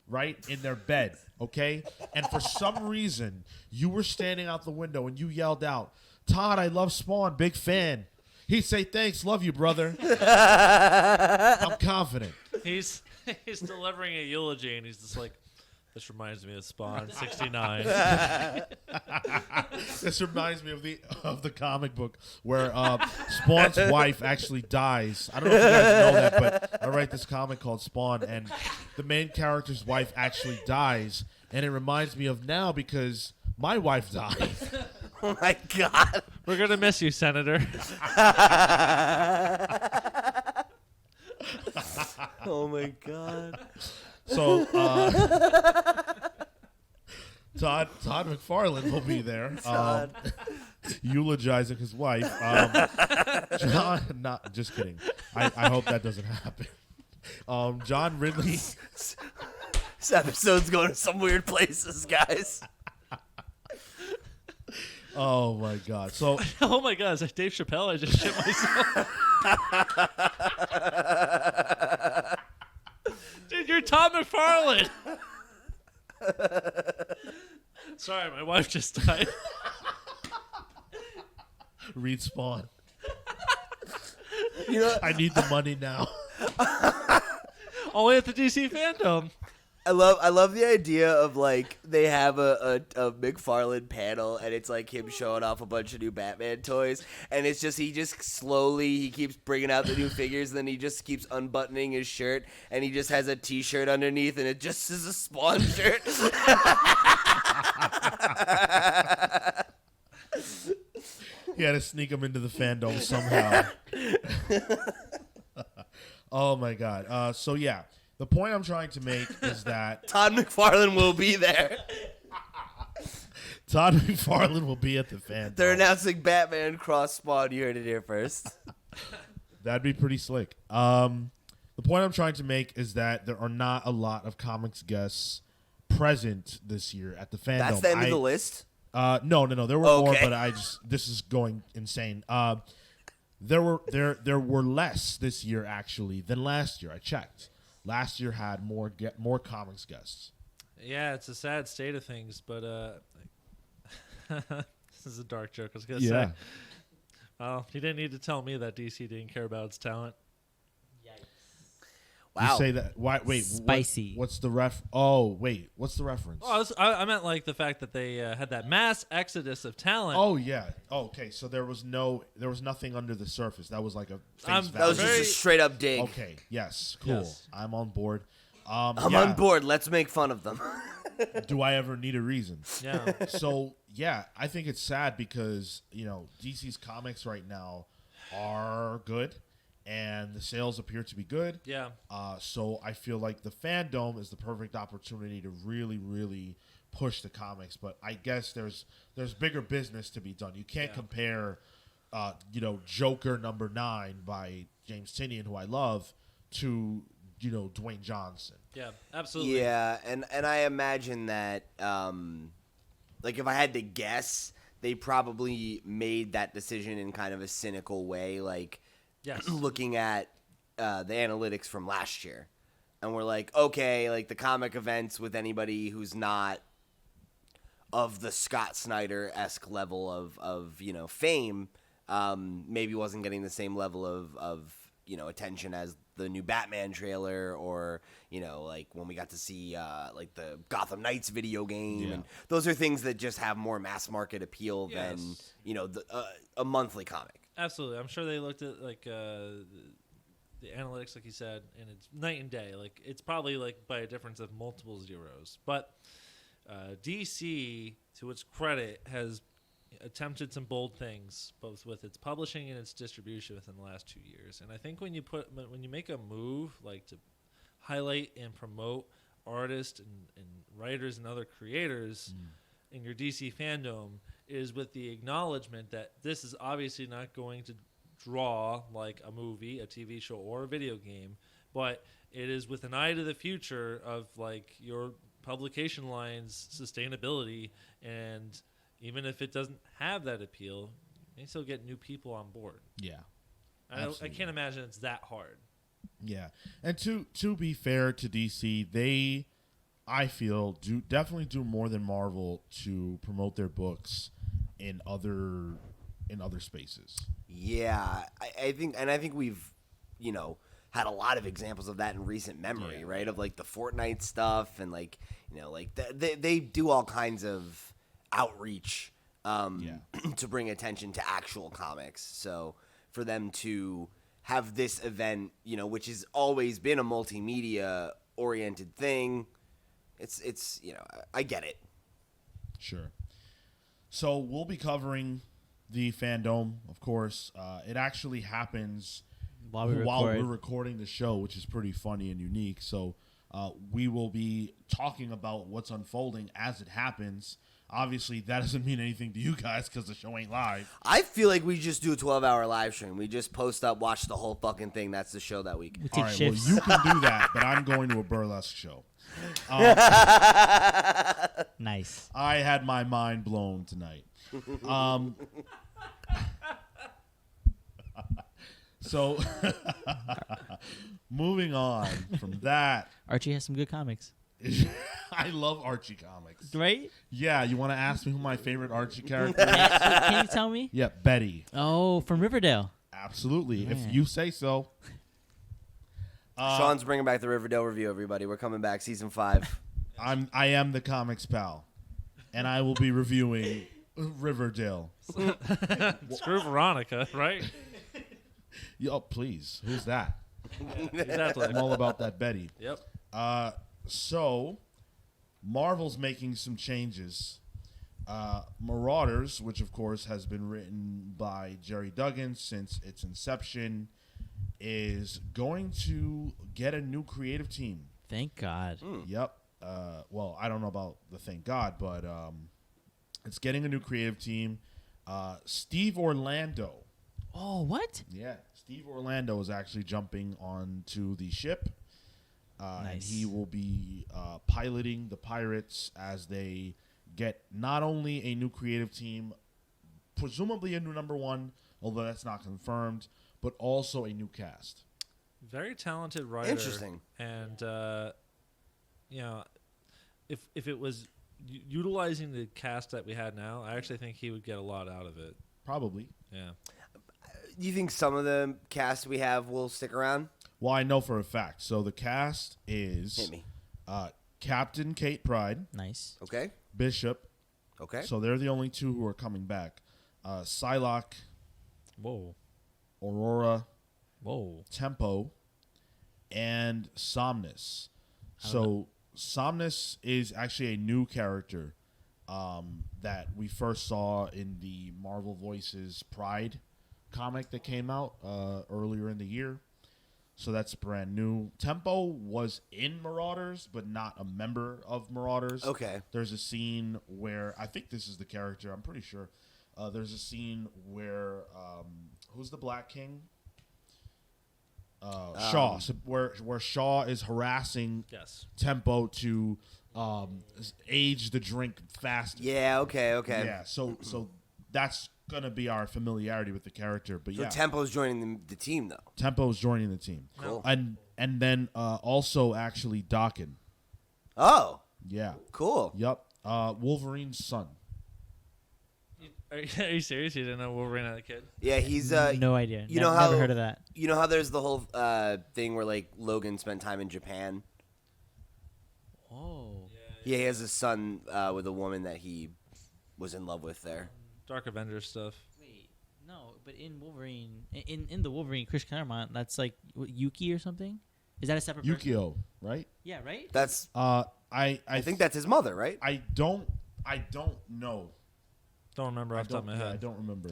right, in their bed, okay, and for some reason you were standing out the window and you yelled out, "Todd, I love Spawn, big fan." He'd say, "Thanks, love you, brother." I'm confident. He's delivering a eulogy and he's just like, this reminds me of Spawn 69. This reminds me of the comic book where Spawn's wife actually dies. I don't know if you guys know that, but I write this comic called Spawn, and the main character's wife actually dies, and it reminds me of now because my wife died. Oh my god. We're gonna miss you, Senator. Oh my god. So Todd McFarlane will be there, Todd. eulogizing his wife. John, not just kidding. I hope that doesn't happen. John Ridley. This episode's going to some weird places, guys. Oh my God. So Oh my god, is that Dave Chappelle? I just shit myself. Dude, you're Todd McFarlane. Sorry, my wife just died. read Spawn. You know, I need the money now. Only at the DC fandom. I love the idea of like they have a McFarlane panel and it's like him showing off a bunch of new Batman toys and it's just he keeps bringing out the new figures and then he just keeps unbuttoning his shirt and he just has a t-shirt underneath and it just is a Spawn shirt. He had to sneak him into the fandom somehow. Oh my God. So yeah, the point I'm trying to make is that Todd McFarlane will be there. Todd McFarlane will be at the fandom. They're announcing Batman cross Spawn. You heard it here first. That'd be pretty slick. The point I'm trying to make is that there are not a lot of comics guests present this year at the fandom. That's the end of the list. No. There were more, Okay. but this is going insane. There were less this year actually than last year. I checked. Last year had more comics guests. Yeah, it's a sad state of things, but this is a dark joke. I was gonna Yeah. say. Well, he didn't need to tell me that DC didn't care about its talent. Wow. You say that? Why? Wait. Spicy. What's the ref? Oh, wait. What's the reference? Oh, I meant like the fact that they had that mass exodus of talent. Oh yeah. Oh, okay. So there was nothing under the surface. That was like a face That That was value. just a straight up dig. Okay. Yes. Cool. Yes. I'm on board. I'm yeah. on board. Let's make fun of them. Do I ever need a reason? Yeah. So yeah, I think it's sad because DC's comics right now are good, and the sales appear to be good. Yeah. So I feel like the fandom is the perfect opportunity to really, really push the comics. But I guess there's bigger business to be done. You can't compare, Joker #9 by James Tynion, who I love, to Dwayne Johnson. Yeah, absolutely. Yeah, and I imagine that, like, if I had to guess, they probably made that decision in kind of a cynical way, like, Yes. looking at the analytics from last year. And we're like, okay, like, the comic events with anybody who's not of the Scott Snyder-esque level of fame, maybe wasn't getting the same level of attention as the new Batman trailer, or like when we got to see like the Gotham Knights video game, and those are things that just have more mass market appeal than a monthly comic. Absolutely, I'm sure they looked at like the analytics, like you said, and it's night and day. Like it's probably like by a difference of multiple zeros, but DC, to its credit, has attempted some bold things, both with its publishing and its distribution within the last 2 years. And I think when you make a move like to highlight and promote artists and writers and other creators in your DC fandom, is with the acknowledgement that this is obviously not going to draw like a movie, a TV show, or a video game, but it is with an eye to the future of like your publication line's sustainability. And even if it doesn't have that appeal, you may still get new people on board. Yeah. I can't imagine it's that hard. Yeah. And to be fair to DC, they, I feel, definitely do more than Marvel to promote their books in other spaces. Yeah. I think we've, had a lot of examples of that in recent memory, right? Of like the Fortnite stuff, and like, like they do all kinds of outreach to bring attention to actual comics. So for them to have this event, which has always been a multimedia oriented thing, it's I get it. Sure. So we'll be covering the fandom, of course. It actually happens while we're recording the show, which is pretty funny and unique. So we will be talking about what's unfolding as it happens. Obviously, that doesn't mean anything to you guys because the show ain't live. I feel like we just do a 12-hour live stream. We just post up, watch the whole fucking thing. That's the show that week. All right, well, you can do that, but I'm going to a burlesque show. Nice. I had my mind blown tonight. So, moving on from that. Archie has some good comics. I love Archie comics. Right? Yeah, you want to ask me who my favorite Archie character is? Can you tell me? Yeah, Betty. Oh, from Riverdale. Absolutely, Man. if you say so. Sean's bringing back the Riverdale review, everybody. We're coming back, season 5. I am the comics pal, and I will be reviewing Riverdale. Screw Veronica, right? Yo, please, who's that? Exactly. I'm all about that Betty. Yep. So, Marvel's making some changes. Marauders, which of course has been written by Jerry Duggan since its inception, is going to get a new creative team. Thank God. Yep. Well, I don't know about the thank God, but it's getting a new creative team. Steve Orlando. Oh, what? Yeah, Steve Orlando is actually jumping onto the ship. Nice. And he will be piloting the Pirates as they get not only a new creative team, presumably a new number one, although that's not confirmed, but also a new cast. Very talented writer. Interesting. And, if it was utilizing the cast that we had now, I actually think he would get a lot out of it. Probably. Yeah. Do you think some of the cast we have will stick around? Well, I know for a fact. So the cast is Hit me. Captain Kate Pride, Nice. Okay. Bishop. Okay. So they're the only two who are coming back. Psylocke, Whoa. Aurora, Whoa. Tempo, and Somnus. So Somnus is actually a new character that we first saw in the Marvel Voices Pride comic that came out earlier in the year. So that's brand new. Tempo was in Marauders, but not a member of Marauders. Okay. There's a scene where, I think this is the character, I'm pretty sure. There's a scene where, who's the Black King? Shaw. So where Shaw is harassing Yes. Tempo to age the drink faster. Yeah, okay. Yeah, so that's going to be our familiarity with the character. But So yeah, Tempo's joining the team, though. Tempo's joining the team. Cool. And then also actually Daken. Oh, Yeah. cool. Yep. Wolverine's son. Are you serious? You didn't know Wolverine had a kid? Yeah, he's no idea. you know how- never heard of that. you know how there's the whole thing where like Logan spent time in Japan. Oh. Yeah, he has a son with a woman that he was in love with there. Dark Avengers stuff. Wait, no, but in Wolverine, in the Wolverine, Chris Claremont, that's like what, Yuki or something. Is that a separate person? Yukio, right? Yeah, right. That's I think that's his mother, right? I don't know. Don't remember off the top of my head. I don't remember.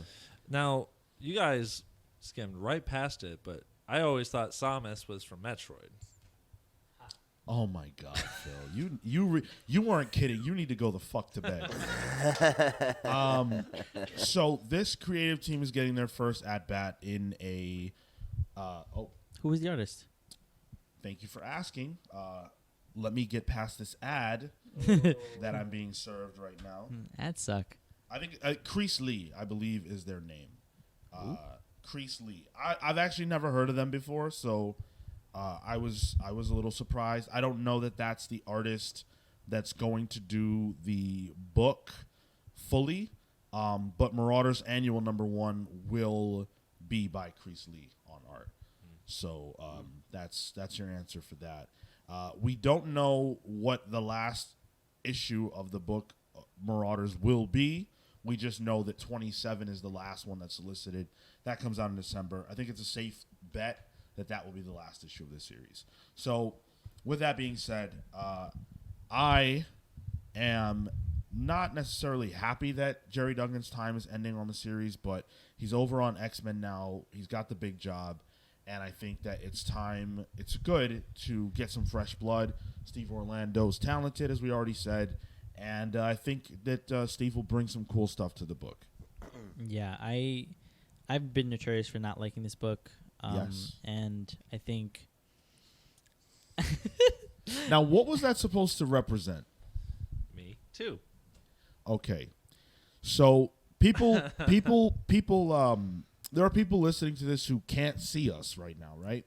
Now, you guys skimmed right past it, but I always thought Samus was from Metroid. Oh my God, Phil! You weren't kidding. You need to go the fuck to bed. So this creative team is getting their first at bat in a. Who was the artist? Thank you for asking. Let me get past this ad that I'm being served right now. Ads suck. I think Crease Lee, I believe, is their name. Crease Lee. I've actually never heard of them before, so I was a little surprised. I don't know that that's the artist that's going to do the book fully, but Marauders Annual #1 will be by Crease Lee on art. So that's your answer for that. We don't know what the last issue of the book Marauders will be. We just know that 27 is the last one that's solicited. That comes out in December. I think it's a safe bet that will be the last issue of this series. So with that being said, I am not necessarily happy that Jerry Duggan's time is ending on the series, but he's over on X-Men now. He's got the big job. And I think that it's good to get some fresh blood. Steve Orlando's talented, as we already said. And I think that Steve will bring some cool stuff to the book. Yeah, I've been notorious for not liking this book. Yes. And I think... Now, what was that supposed to represent? Me too. Okay. So people, there are people listening to this who can't see us right now, right?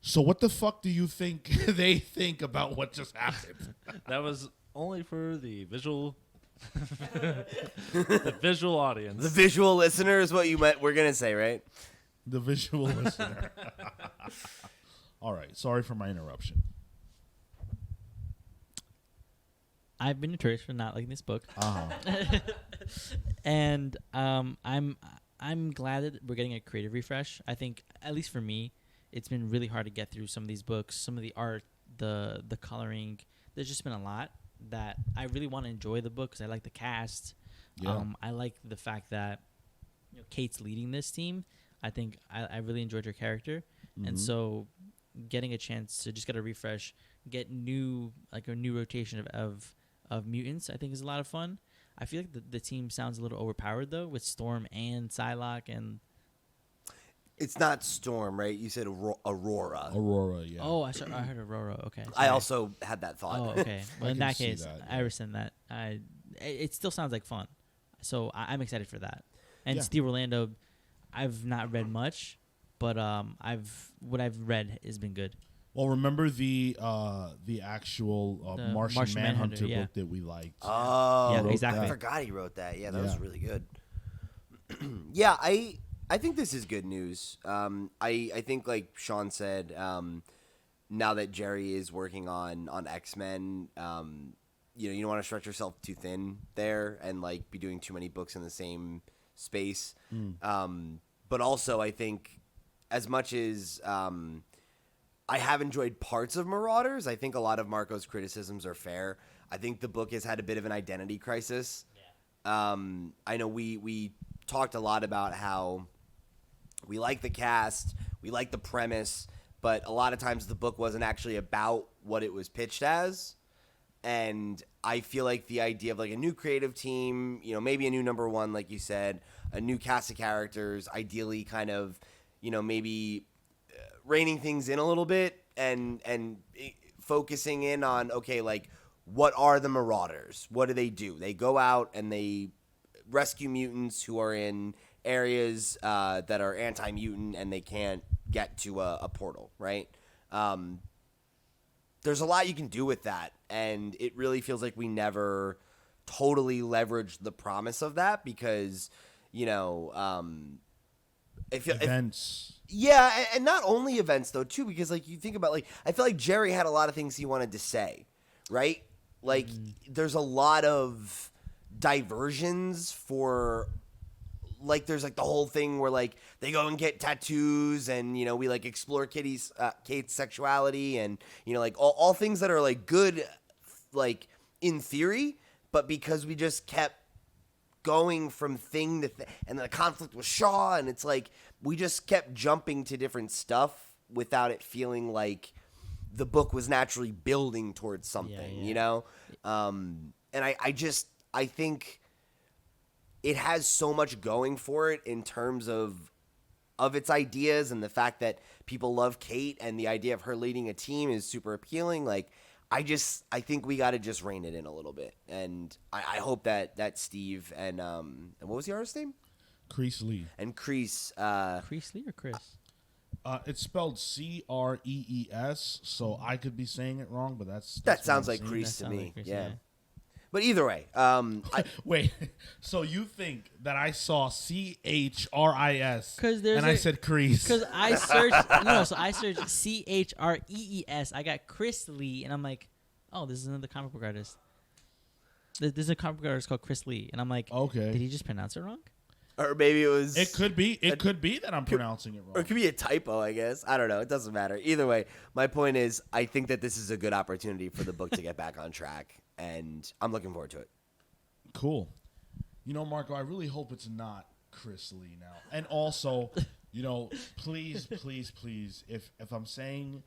So what the fuck do you think they think about what just happened? That was only for the visual, the visual audience. The visual listener is what we're gonna say, right? The visual listener. All right. Sorry for my interruption. I've been notorious for not liking this book. Uh-huh. And I'm glad that we're getting a creative refresh. I think, at least for me, it's been really hard to get through some of these books, some of the art, the coloring. There's just been a lot that I really want to enjoy the book because I like the cast. Yeah. I like the fact that Kate's leading this team. I think I really enjoyed her character. Mm-hmm. And so getting a chance to just get a refresh, get a new rotation of mutants, I think is a lot of fun. I feel like the team sounds a little overpowered, though, with Storm and Psylocke and... It's not Storm, right? You said Aurora. Aurora, yeah. Oh, I heard Aurora. Okay. I sorry. also had that thought. Oh, okay. Well, in can that see case, that, I yeah. rescind that. It still sounds like fun. So I'm excited for that. And Yeah. Steve Orlando, I've not read much, but what I've read has been good. Well, remember the actual The Martian Martian Manhunter Manhunter, yeah. book that we liked? Oh, Yeah, wrote exactly. I forgot he wrote that. Yeah, that Yeah. was really good. Yeah, I think this is good news. I think, like Sean said, now that Jerry is working on X-Men, you don't want to stretch yourself too thin there and like be doing too many books in the same space. But also, I think as much as I have enjoyed parts of Marauders, I think a lot of Marco's criticisms are fair. I think the book has had a bit of an identity crisis. Yeah. I know we talked a lot about how we like the cast, we like the premise, but a lot of times the book wasn't actually about what it was pitched as. And I feel like the idea of like a new creative team, maybe a new #1, like you said, a new cast of characters, ideally kind of, maybe reining things in a little bit and focusing in on, okay, like what are the Marauders? What do? They go out and they rescue mutants who are in areas that are anti-mutant and they can't get to a portal, right? There's a lot you can do with that, and it really feels like we never totally leveraged the promise of that because, you know, Events. yeah, and not only events though too, because like you think about like I feel like Jerry had a lot of things he wanted to say, right? Like there's a lot of diversions for like there's like the whole thing where like they go and get tattoos and you know we like explore Kate's sexuality and you know like all things that are like good like in theory, but because we just kept going from thing to thing and the conflict with Shaw and it's like we just kept jumping to different stuff without it feeling like the book was naturally building towards something, you know? And I think it has so much going for it in terms of its ideas and the fact that people love Kate and the idea of her leading a team is super appealing. Like, I think we got to just rein it in a little bit. And I hope that Steve and what was the artist's name? Crease Lee. And Crease. Crease Lee or Chris? It's spelled Crees, so I could be saying it wrong, but that's that sounds what I'm like saying. Crease to me. Like Crease, Yeah. But either way, Wait, so you think that I saw CHRIS and I said Crease? Because I searched so I searched CHREES. I got Chris Lee, and I'm like, oh, this is another comic book artist. There's a comic book artist called Chris Lee, and I'm like, okay, did he just pronounce it wrong? or maybe it was. It could be. It could be that I'm pronouncing it wrong. Or it could be a typo, I guess. I don't know. It doesn't matter. Either way, my point is, I think that this is a good opportunity for the book to get back on track, and I'm looking forward to it. Cool. You know, Marco, I really hope it's not Chris Lee now. And also, you know, please, if I'm saying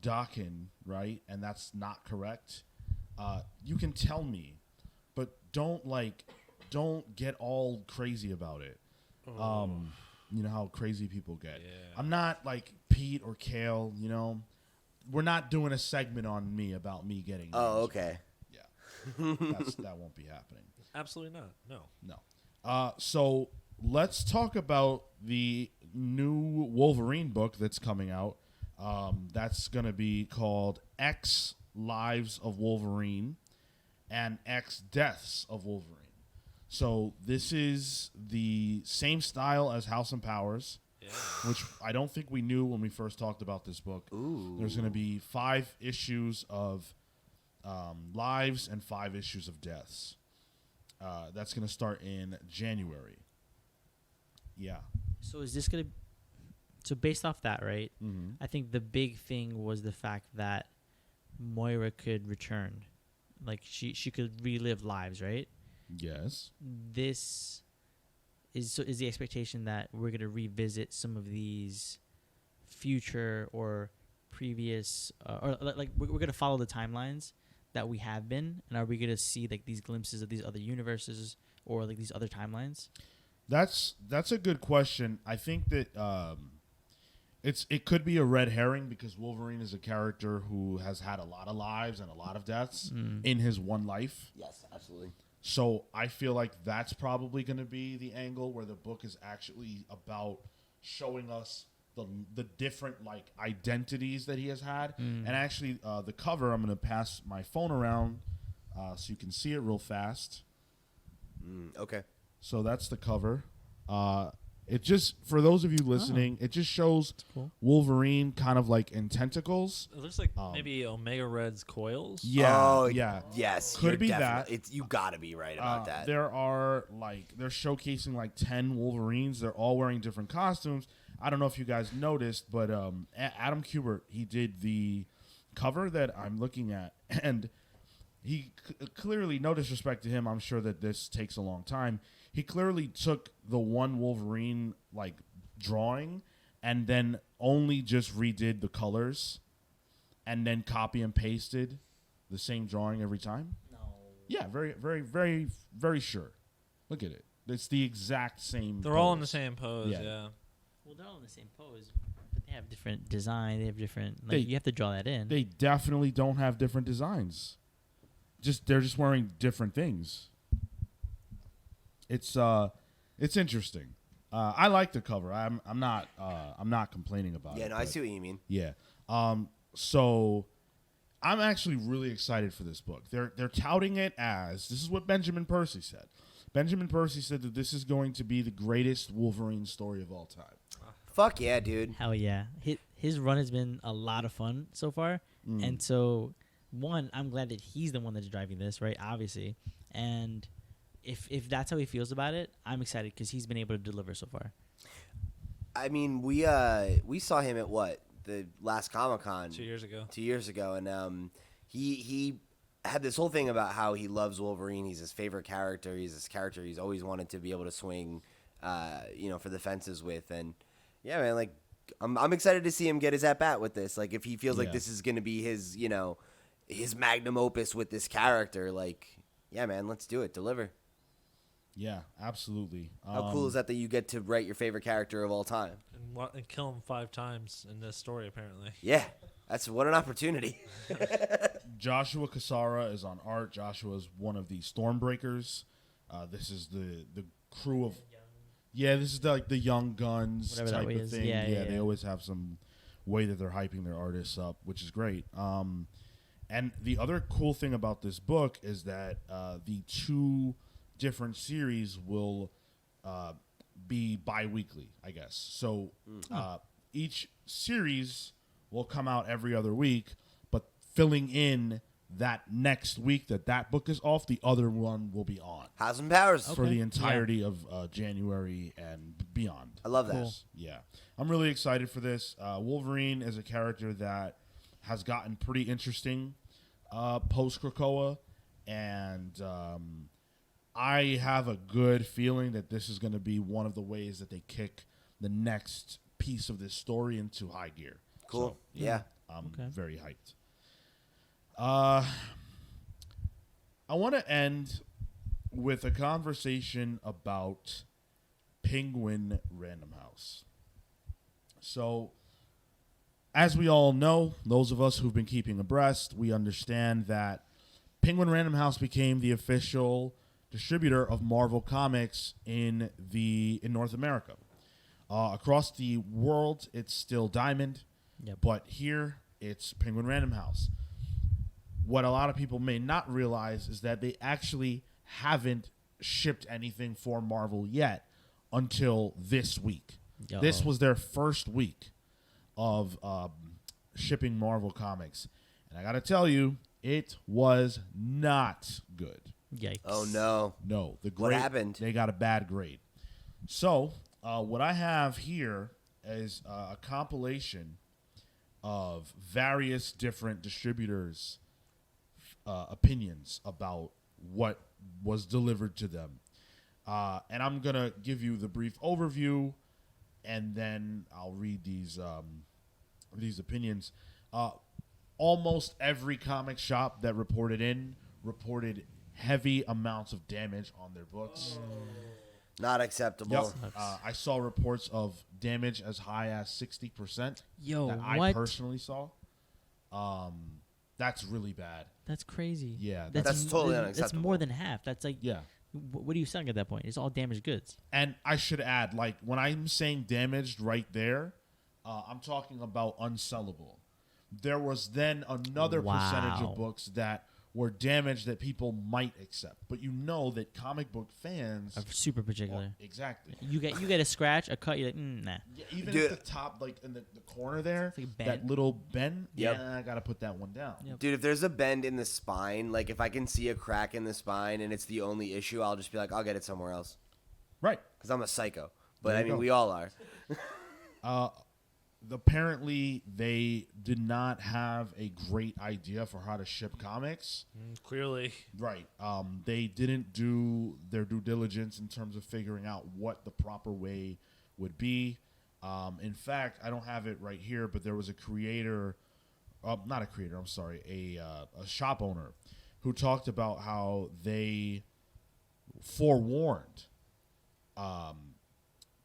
Dakin, right, and that's not correct, you can tell me, but don't get all crazy about it. You know how crazy people get. Yeah. I'm not like Pete or Kale, you know. We're not doing a segment on me about me getting Oh, names. okay. Yeah. That won't be happening. Absolutely not. No. No. So let's talk about the new Wolverine book that's coming out. That's going to be called X Lives of Wolverine and X Deaths of Wolverine. So this is the same style as House and Powers, which I don't think we knew when we first talked about this book. Ooh. There's going to be 5 issues of lives and 5 issues of deaths. That's going to start in January. Yeah. So is this gonna? So based off that, right? Mm-hmm. I think the big thing was the fact that Moira could return, like she could relive lives, right? Yes. This is the expectation that we're gonna revisit some of these future or previous, or like we're gonna follow the timelines that we have been, and are we gonna see like these glimpses of these other universes or like these other timelines? That's a good question. I think that it could be a red herring because Wolverine is a character who has had a lot of lives and a lot of deaths in his one life. Yes, absolutely. So I feel like that's probably going to be the angle where the book is actually about showing us the different like identities that he has had. And actually, the cover, I'm going to pass my phone around so you can see it real fast. Okay. So that's the cover. It just, for those of you listening, it just shows Cool. Wolverine kind of like in tentacles. It looks like maybe Omega Red's coils. Yeah, Oh, yeah. Yes. Could you're be definitely- you got to be right about that. There are like, they're showcasing like 10 Wolverines. They're all wearing different costumes. I don't know if you guys noticed, but Adam Kubert, he did the cover that I'm looking at, and he clearly, no disrespect to him, I'm sure that this takes a long time. He clearly took the one Wolverine like drawing and then only just redid the colors and then copy and pasted the same drawing every time. No. Yeah, very, very, very, very sure. Look at it. It's the exact same. They're all in the pose. same pose. Yeah. Yeah. Well, they're all in the same pose, but they have different design. They have different. Like, They- you have to draw that in. They definitely don't have different designs. They're just wearing different things. It's interesting. I like the cover. I'm not complaining about it. Yeah, no, I but- see what you mean. Yeah. So I'm actually really excited for this book. They're touting it as, this is what Benjamin Percy said. Benjamin Percy said that this is going to be the greatest Wolverine story of all time. Fuck yeah, dude. Hell yeah. His run has been a lot of fun so far. And so, one, I'm glad that he's the one that's driving this, right? Obviously. And if that's how he feels about it, I'm excited because he's been able to deliver so far. I mean, we saw him at what? The last Comic-Con 2 years ago. 2 years ago, and he had this whole thing about how he loves Wolverine. He's his favorite character. He's this character he's always wanted to be able to swing, for the fences with. And yeah, man, like I'm excited to see him get his at bat with this. Like if he feels like this is gonna be his, his magnum opus with this character, like yeah, man, let's do it. Deliver. Yeah, absolutely. How cool is that you get to write your favorite character of all time? And kill him 5 times in this story, apparently. Yeah, what an opportunity. Joshua Cassara is on art. Joshua is one of the Stormbreakers. This is the crew of... Yeah, this is the Young Guns Whatever type that of is. thing. Yeah, They always have some way that they're hyping their artists up, which is great. And the other cool thing about this book is that the 2 different series will be bi-weekly, I guess. So each series will come out every other week, but filling in that next week that book is off, the other one will be on. Has some powers. For the entirety of January and beyond. I love that. Cool. Yeah. I'm really excited for this. Wolverine is a character that has gotten pretty interesting post-Krakoa, and I have a good feeling that this is going to be one of the ways that they kick the next piece of this story into high gear. Cool. So, Yeah. I'm Okay. very hyped. I want to end with a conversation about Penguin Random House. So, as we all know, those of us who've been keeping abreast, we understand that Penguin Random House became the official distributor of Marvel Comics in North America. Across the world, it's still Diamond, but here it's Penguin Random House. What a lot of people may not realize is that they actually haven't shipped anything for Marvel yet until this week. This was their first week of shipping Marvel Comics. And I got to tell you, it was not good. Yikes. Oh, no. No. The grade, What happened? They got a bad grade. So, what I have here is a compilation of various different distributors' opinions about what was delivered to them. And I'm going to give you the brief overview, and then I'll read these opinions. Almost every comic shop that reported heavy amounts of damage on their books. Not acceptable. Yep. I saw reports of damage as high as 60% Yo, that I what? personally saw. That's really bad. That's crazy. Yeah, That's totally That's unacceptable. more than half. That's like, Yeah. what are you selling at that point? It's all damaged goods. And I should add, like, when I'm saying damaged right there, I'm talking about unsellable. There was then another percentage Wow. of books that were damaged that people might accept. But you know that comic book fans... Are super particular. Well, exactly. You get a scratch, a cut. You're like, nah. Yeah, even Dude. at the top, like in the corner there, It's like a bend. that little bend, Yep. yeah, I got to put that one down. Yep. Dude, if there's a bend in the spine, like if I can see a crack in the spine and it's the only issue, I'll just be like, I'll get it somewhere else. Right. Because I'm a psycho. But There I you mean, go. we all are. Apparently, they did not have a great idea for how to ship comics. Clearly. Right. They didn't do their due diligence in terms of figuring out what the proper way would be. In fact, I don't have it right here, but there was a creator, not a creator, I'm sorry, a shop owner who talked about how they forewarned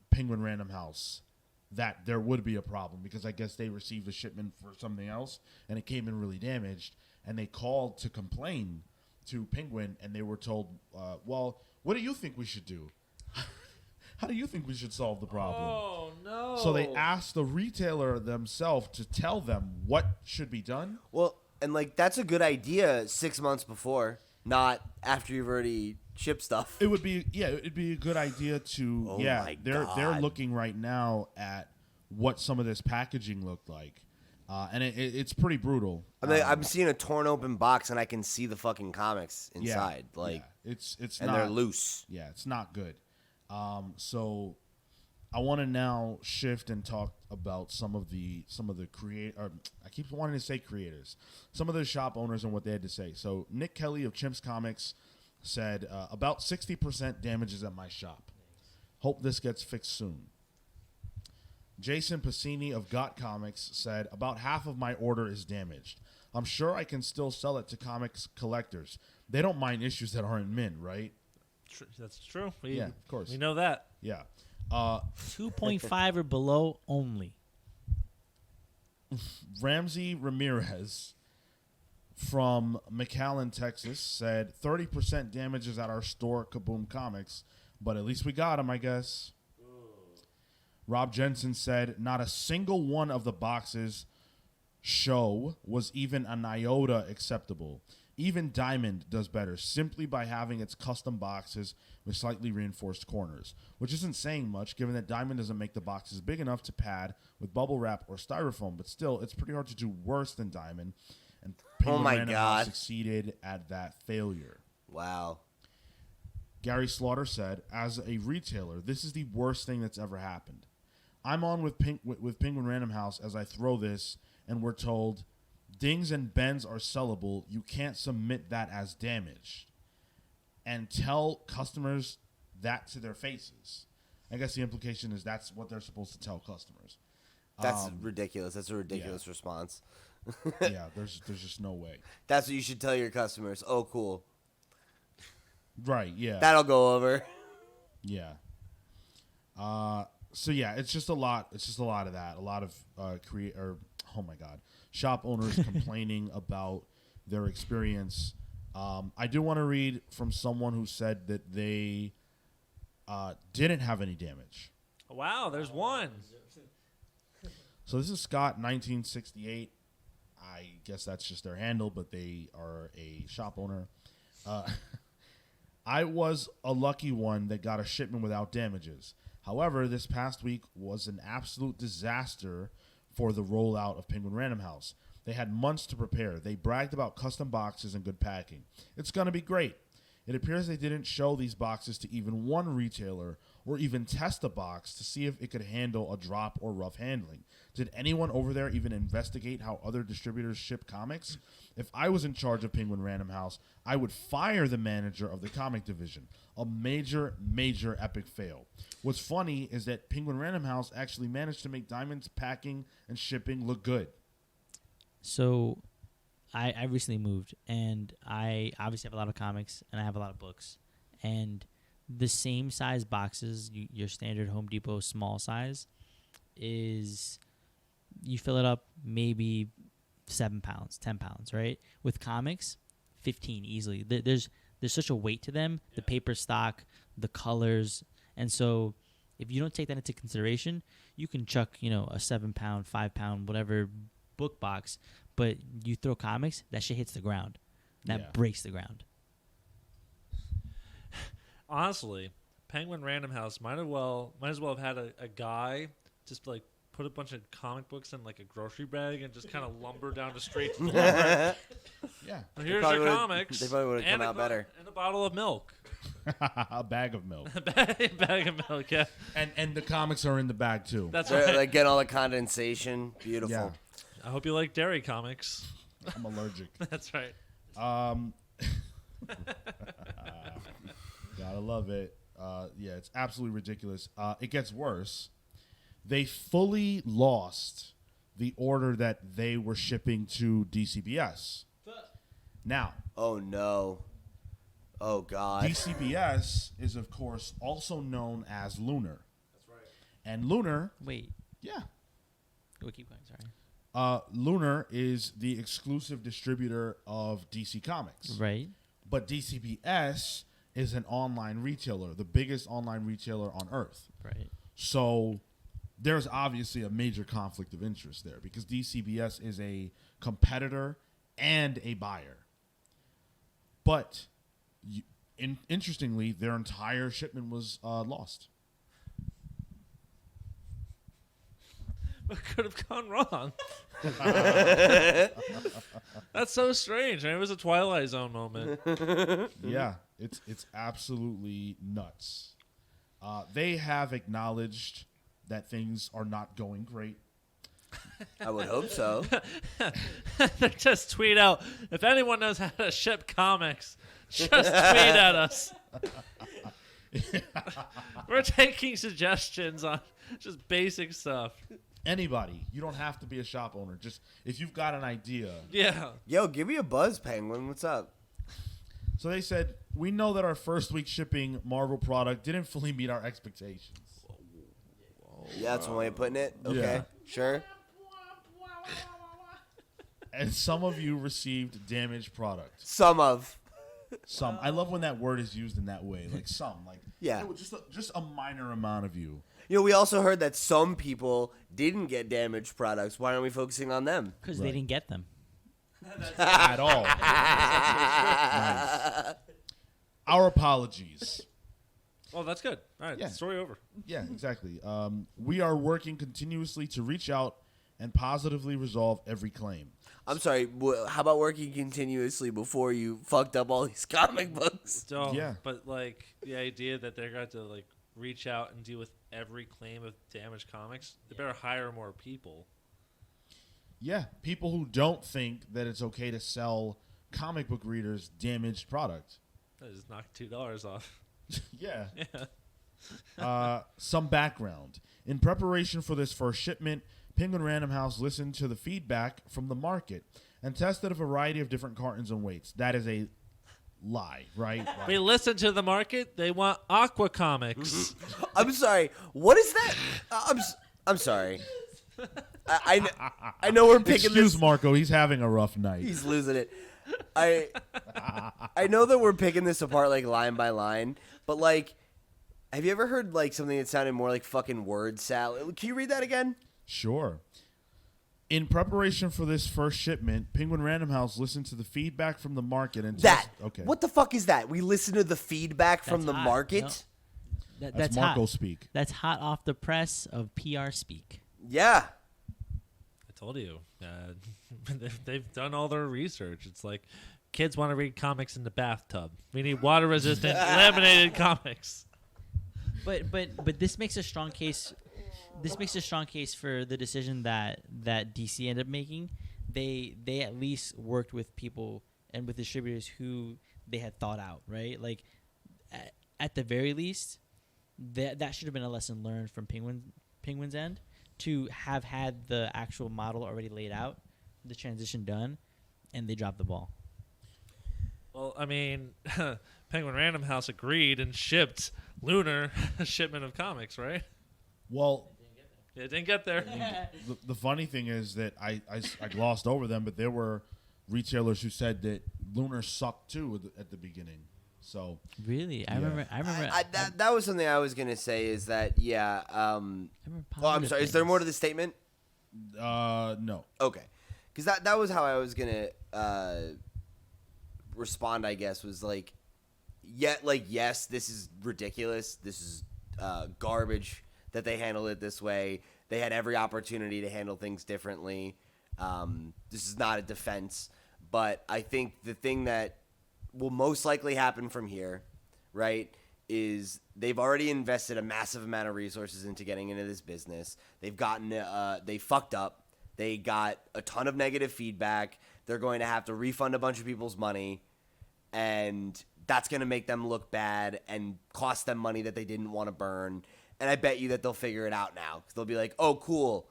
Penguin Random House that there would be a problem because I guess they received a shipment for something else and it came in really damaged, and they called to complain to Penguin, and they were told, well, what do you think we should do? How do you think we should solve the problem? Oh, no. So they asked the retailer themselves to tell them what should be done. Well, And like that's a good idea 6 months before, not after you've already shipped stuff. It'd be a good idea to Oh my they're God. looking right now at what some of this packaging looked like. And it's pretty brutal. I mean, I'm seeing a torn open box and I can see the fucking comics inside. It's and not, they're loose. Yeah, it's not good. So I want to now shift and talk about some of the I keep wanting to say creators, some of the shop owners and what they had to say. So Nick Kelly of Chimps Comics said about 60% damages at my shop. Hope this gets fixed soon. Jason Passini of Got Comics said about half of my order is damaged. I'm sure I can still sell it to comics collectors. They don't mind issues that aren't mint, right? That's true. Yeah, of course. We know that. Yeah. 2.5 or below only. Ramsey Ramirez from McAllen, Texas said 30% damages at our store, Kaboom Comics, but at least we got them, I guess. Rob Jensen said not a single one of the boxes show was even an iota acceptable. Even Diamond does better simply by having its custom boxes with slightly reinforced corners, which isn't saying much given that Diamond doesn't make the boxes big enough to pad with bubble wrap or styrofoam, but still, it's pretty hard to do worse than Diamond, and Penguin my Random God. House succeeded at that failure. Wow. Gary Slaughter said, as a retailer, this is the worst thing that's ever happened. I'm on with Penguin Random House as I throw this, and we're told, dings and bends are sellable. You can't submit that as damaged. And tell customers that to their faces. I guess the implication is that's what they're supposed to tell customers. That's ridiculous. That's a ridiculous response. Yeah, there's just no way. That's what you should tell your customers. Oh, cool. Right, yeah. That'll go over. Yeah. So yeah, it's just a lot. It's just a lot of that. A lot of shop owners complaining about their experience. I do want to read from someone who said that they didn't have any damage. Wow, there's one. So this is Scott 1968. I guess that's just their handle, but they are a shop owner. I was a lucky one that got a shipment without damages. However, this past week was an absolute disaster for the rollout of Penguin Random House. They had months to prepare. They bragged about custom boxes and good packing. It's going to be great. It appears they didn't show these boxes to even one retailer or even test a box to see if it could handle a drop or rough handling. Did anyone over there even investigate how other distributors ship comics? If I was in charge of Penguin Random House, I would fire the manager of the comic division. A major, major epic fail. What's funny is that Penguin Random House actually managed to make Diamond's packing and shipping look good. So I recently moved, and I obviously have a lot of comics, and I have a lot of books. And the same size boxes, your standard Home Depot small size, is you fill it up maybe 7 pounds, 10 pounds, right? With comics, 15 easily. There's such a weight to them, the paper stock, the colors. And so if you don't take that into consideration, you can chuck, a 7 pound, 5 pound, whatever book box, but you throw comics, that shit hits the ground. That breaks the ground. Honestly, Penguin Random House might as well have had a guy just like put a bunch of comic books in like a grocery bag and just kind of lumber down the street. Yeah. Well, here's your comics. They probably would have come out better. And a bottle of milk. A bag of milk. A bag of milk, yeah. And the comics are in the bag, too. That's They're, right. like get all the condensation. Beautiful. Yeah. I hope you like dairy comics. I'm allergic. That's right. Gotta love it. Yeah, it's absolutely ridiculous. It gets worse. They fully lost the order that they were shipping to DCBS. Now, Oh no. Oh God. DCBS is, of course, also known as Lunar. That's right. And Lunar, Wait. yeah. We'll keep going, sorry. Lunar is the exclusive distributor of DC Comics. Right. But DCBS is an online retailer, the biggest online retailer on Earth. Right. So there's obviously a major conflict of interest there because DCBS is a competitor and a buyer. But interestingly, their entire shipment was lost. What could have gone wrong? That's so strange. I mean, it was a Twilight Zone moment. Yeah, it's absolutely nuts. They have acknowledged that things are not going great. I would hope so. They just tweet out, if anyone knows how to ship comics, just tweet at us. We're taking suggestions on just basic stuff. Anybody, you don't have to be a shop owner. Just if you've got an idea. Yeah. Yo, give me a buzz, Penguin. What's up? So they said, we know that our first week shipping Marvel product didn't fully meet our expectations. Yeah, that's one way of putting it. Okay, Yeah. sure. And some of you received damaged product. Some of. Some. I love when that word is used in that way. Like some. Like Yeah. it was just a minor amount of you. You know, we also heard that some people didn't get damaged products. Why aren't we focusing on them? Because they didn't get them. At all. Nice. Our apologies. Oh, that's good. All right, Yeah. story over. Yeah, exactly. We are working continuously to reach out and positively resolve every claim. I'm sorry. How about working continuously before you fucked up all these comic books? So, Yeah. But, like, the idea that they're going to, like, reach out and deal with every claim of damaged comics, they better hire more people. Yeah, people who don't think that it's okay to sell comic book readers damaged product. That just knocked $2 off. Yeah. Yeah. Some background. In preparation for this first shipment, Penguin Random House listened to the feedback from the market and tested a variety of different cartons and weights. That is a lie, right? We listened to the market. They want Aqua Comics. I'm sorry. What is that? I'm sorry. I know we're picking Excuse this. Marco, he's having a rough night. He's losing it. I know that we're picking this apart like line by line, but like, have you ever heard like something that sounded more like fucking word salad? Can you read that again? Sure. In preparation for this first shipment, Penguin Random House listened to the feedback from the market and okay. What the fuck is that? We listen to the feedback from That's the hot. market? No. That's Marco speak. That's hot off the press of PR speak. Yeah. I told you. They've done all their research. It's like kids want to read comics in the bathtub. We need water-resistant laminated comics. But this makes a strong case. This makes a strong case for the decision that DC ended up making. They at least worked with people and with distributors who they had thought out, right? Like at the very least, that should have been a lesson learned from Penguin's end, to have had the actual model already laid out, the transition done, and they dropped the ball. Well, I mean, Penguin Random House agreed and shipped Lunar a shipment of comics, right? Well, It didn't get there. the funny thing is that I glossed over them, but there were retailers who said that Lunar sucked too at the beginning. So Really, I Yeah. remember. That was something I was gonna say. Is that yeah? I remember Oh, I'm sorry. Is there things. more to the statement? no. Okay, because that was how I was gonna respond. I guess was like, yes, this is ridiculous. This is garbage that they handled it this way. They had every opportunity to handle things differently. This is not a defense, but I think the thing that will most likely happen from here, right, is they've already invested a massive amount of resources into getting into this business. They've gotten, they fucked up. They got a ton of negative feedback. They're going to have to refund a bunch of people's money, and that's going to make them look bad and cost them money that they didn't want to burn. And I bet you that they'll figure it out now. 'Cause they'll be like, oh, cool.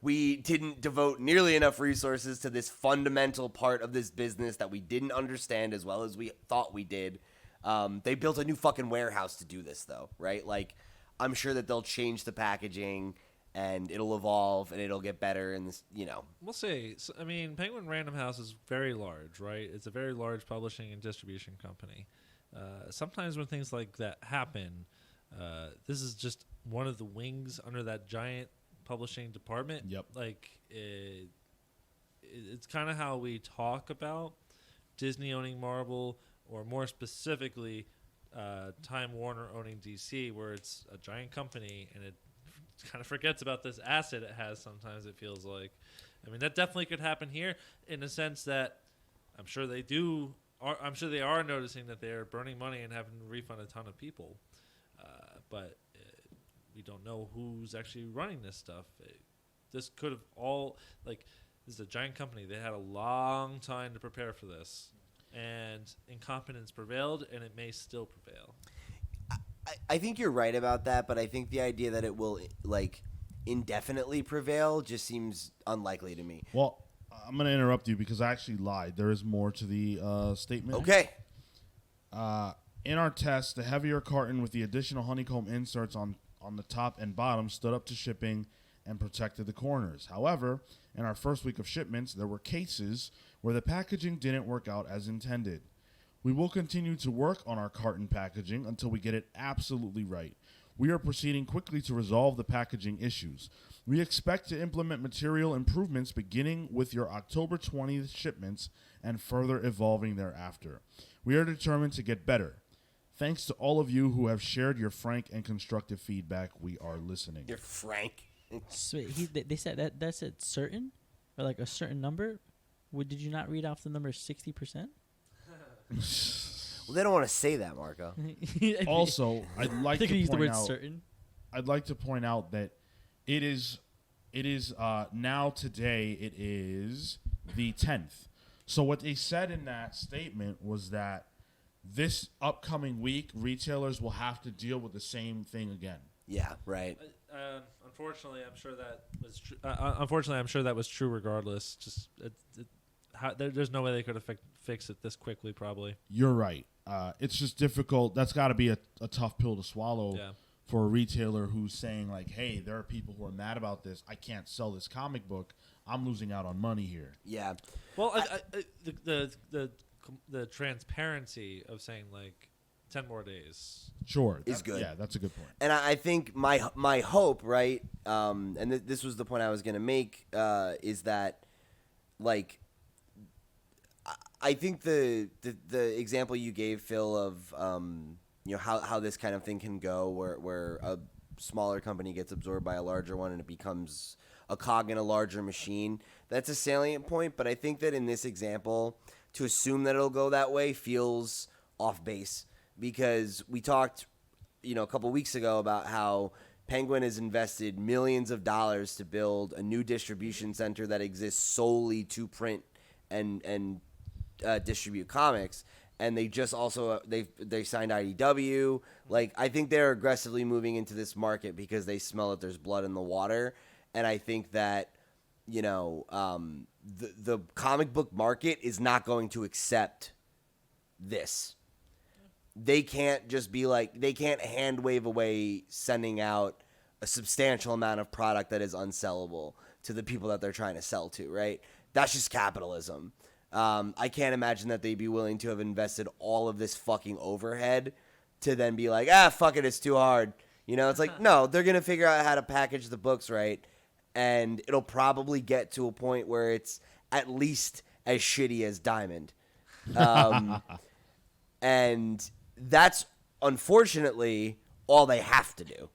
We didn't devote nearly enough resources to this fundamental part of this business that we didn't understand as well as we thought we did. They built a new fucking warehouse to do this, though, right? Like, I'm sure that they'll change the packaging and it'll evolve and it'll get better. And this, We'll see. So, I mean, Penguin Random House is very large, right? It's a very large publishing and distribution company. Sometimes when things like that happen, this is just one of the wings under that giant publishing department. Yep. Like, it's kind of how we talk about Disney owning Marvel, or more specifically, Time Warner owning DC, where it's a giant company and it kind of forgets about this asset it has. Sometimes it feels like. I mean, that definitely could happen here in the sense that I'm sure they do. I'm sure they are noticing that they're burning money and having to refund a ton of people, but we don't know who's actually running this stuff. This could have all this is a giant company. They had a long time to prepare for this, and incompetence prevailed, and it may still prevail. I think you're right about that, but I think the idea that it will indefinitely prevail just seems unlikely to me. Well, I'm going to interrupt you because I actually lied. There is more to the statement. Okay. In our test, the heavier carton with the additional honeycomb inserts on the top and bottom stood up to shipping and protected the corners. However, in our first week of shipments, there were cases where the packaging didn't work out as intended. We will continue to work on our carton packaging until we get it absolutely right. We are proceeding quickly to resolve the packaging issues. We expect to implement material improvements beginning with your October 20th shipments and further evolving thereafter. We are determined to get better. Thanks to all of you who have shared your frank and constructive feedback. We are listening. You're frank. Sweet. They said that said certain, or like a certain number. Did you not read off the number 60%? Well, they don't want to say that, Marco. Also, I'd like to use the point word out. certain. I'd like to point out that it is now today. It is the 10th. So what they said in that statement was that this upcoming week, retailers will have to deal with the same thing again. Yeah, right. Unfortunately, I'm sure that was true. Unfortunately, I'm sure that was true regardless. Just there's no way they could have fixed it this quickly. Probably. You're right. It's just difficult. That's got to be a tough pill to swallow for a retailer who's saying like, "Hey, there are people who are mad about this. I can't sell this comic book. I'm losing out on money here." Yeah. Well, the transparency of saying like 10 more days is good. Yeah, that's a good point. And I think my hope, right, and this was the point I was going to make, is that, like, I think the example you gave, Phil, of how this kind of thing can go, where a smaller company gets absorbed by a larger one and it becomes a cog in a larger machine, that's a salient point. But I think that in this example, to assume that it'll go that way feels off base, because we talked, a couple weeks ago about how Penguin has invested millions of dollars to build a new distribution center that exists solely to print and distribute comics, and they just also they signed IDW. Like, I think they're aggressively moving into this market because they smell that there's blood in the water, and I think that the comic book market is not going to accept this. They can't just be like, they can't hand wave away sending out a substantial amount of product that is unsellable to the people that they're trying to sell to, right? That's just capitalism. I can't imagine that they'd be willing to have invested all of this fucking overhead to then be like, fuck it, it's too hard. It's like, no, they're going to figure out how to package the books right, and it'll probably get to a point where it's at least as shitty as Diamond. And that's, unfortunately, all they have to do.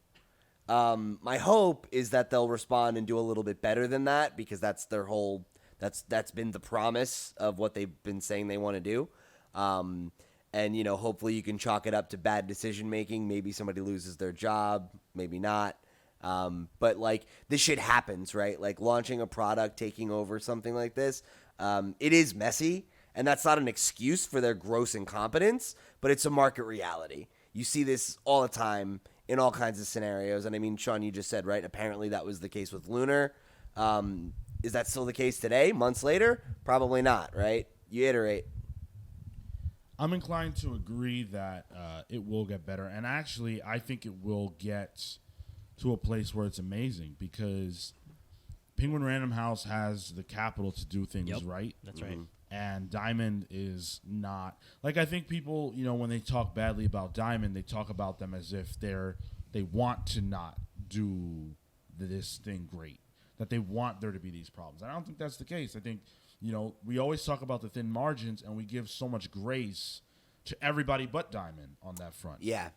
My hope is that they'll respond and do a little bit better than that, because that's their whole... That's been the promise of what they've been saying they want to do. And, hopefully you can chalk it up to bad decision making. Maybe somebody loses their job, maybe not. But, like, this shit happens, right? Like, launching a product, taking over something like this, it is messy. And that's not an excuse for their gross incompetence, but it's a market reality. You see this all the time in all kinds of scenarios. And, I mean, Sean, you just said, right, apparently that was the case with Lunar. Is that still the case today, months later? Probably not, right? You iterate. I'm inclined to agree that it will get better. And actually, I think it will get to a place where it's amazing, because Penguin Random House has the capital to do things right. That's right. And Diamond is not. Like, I think people, when they talk badly about Diamond, they talk about them as if they want to not do this thing great. that they want there to be these problems. And I don't think that's the case. I think, we always talk about the thin margins, and we give so much grace to everybody but Diamond on that front. Yeah.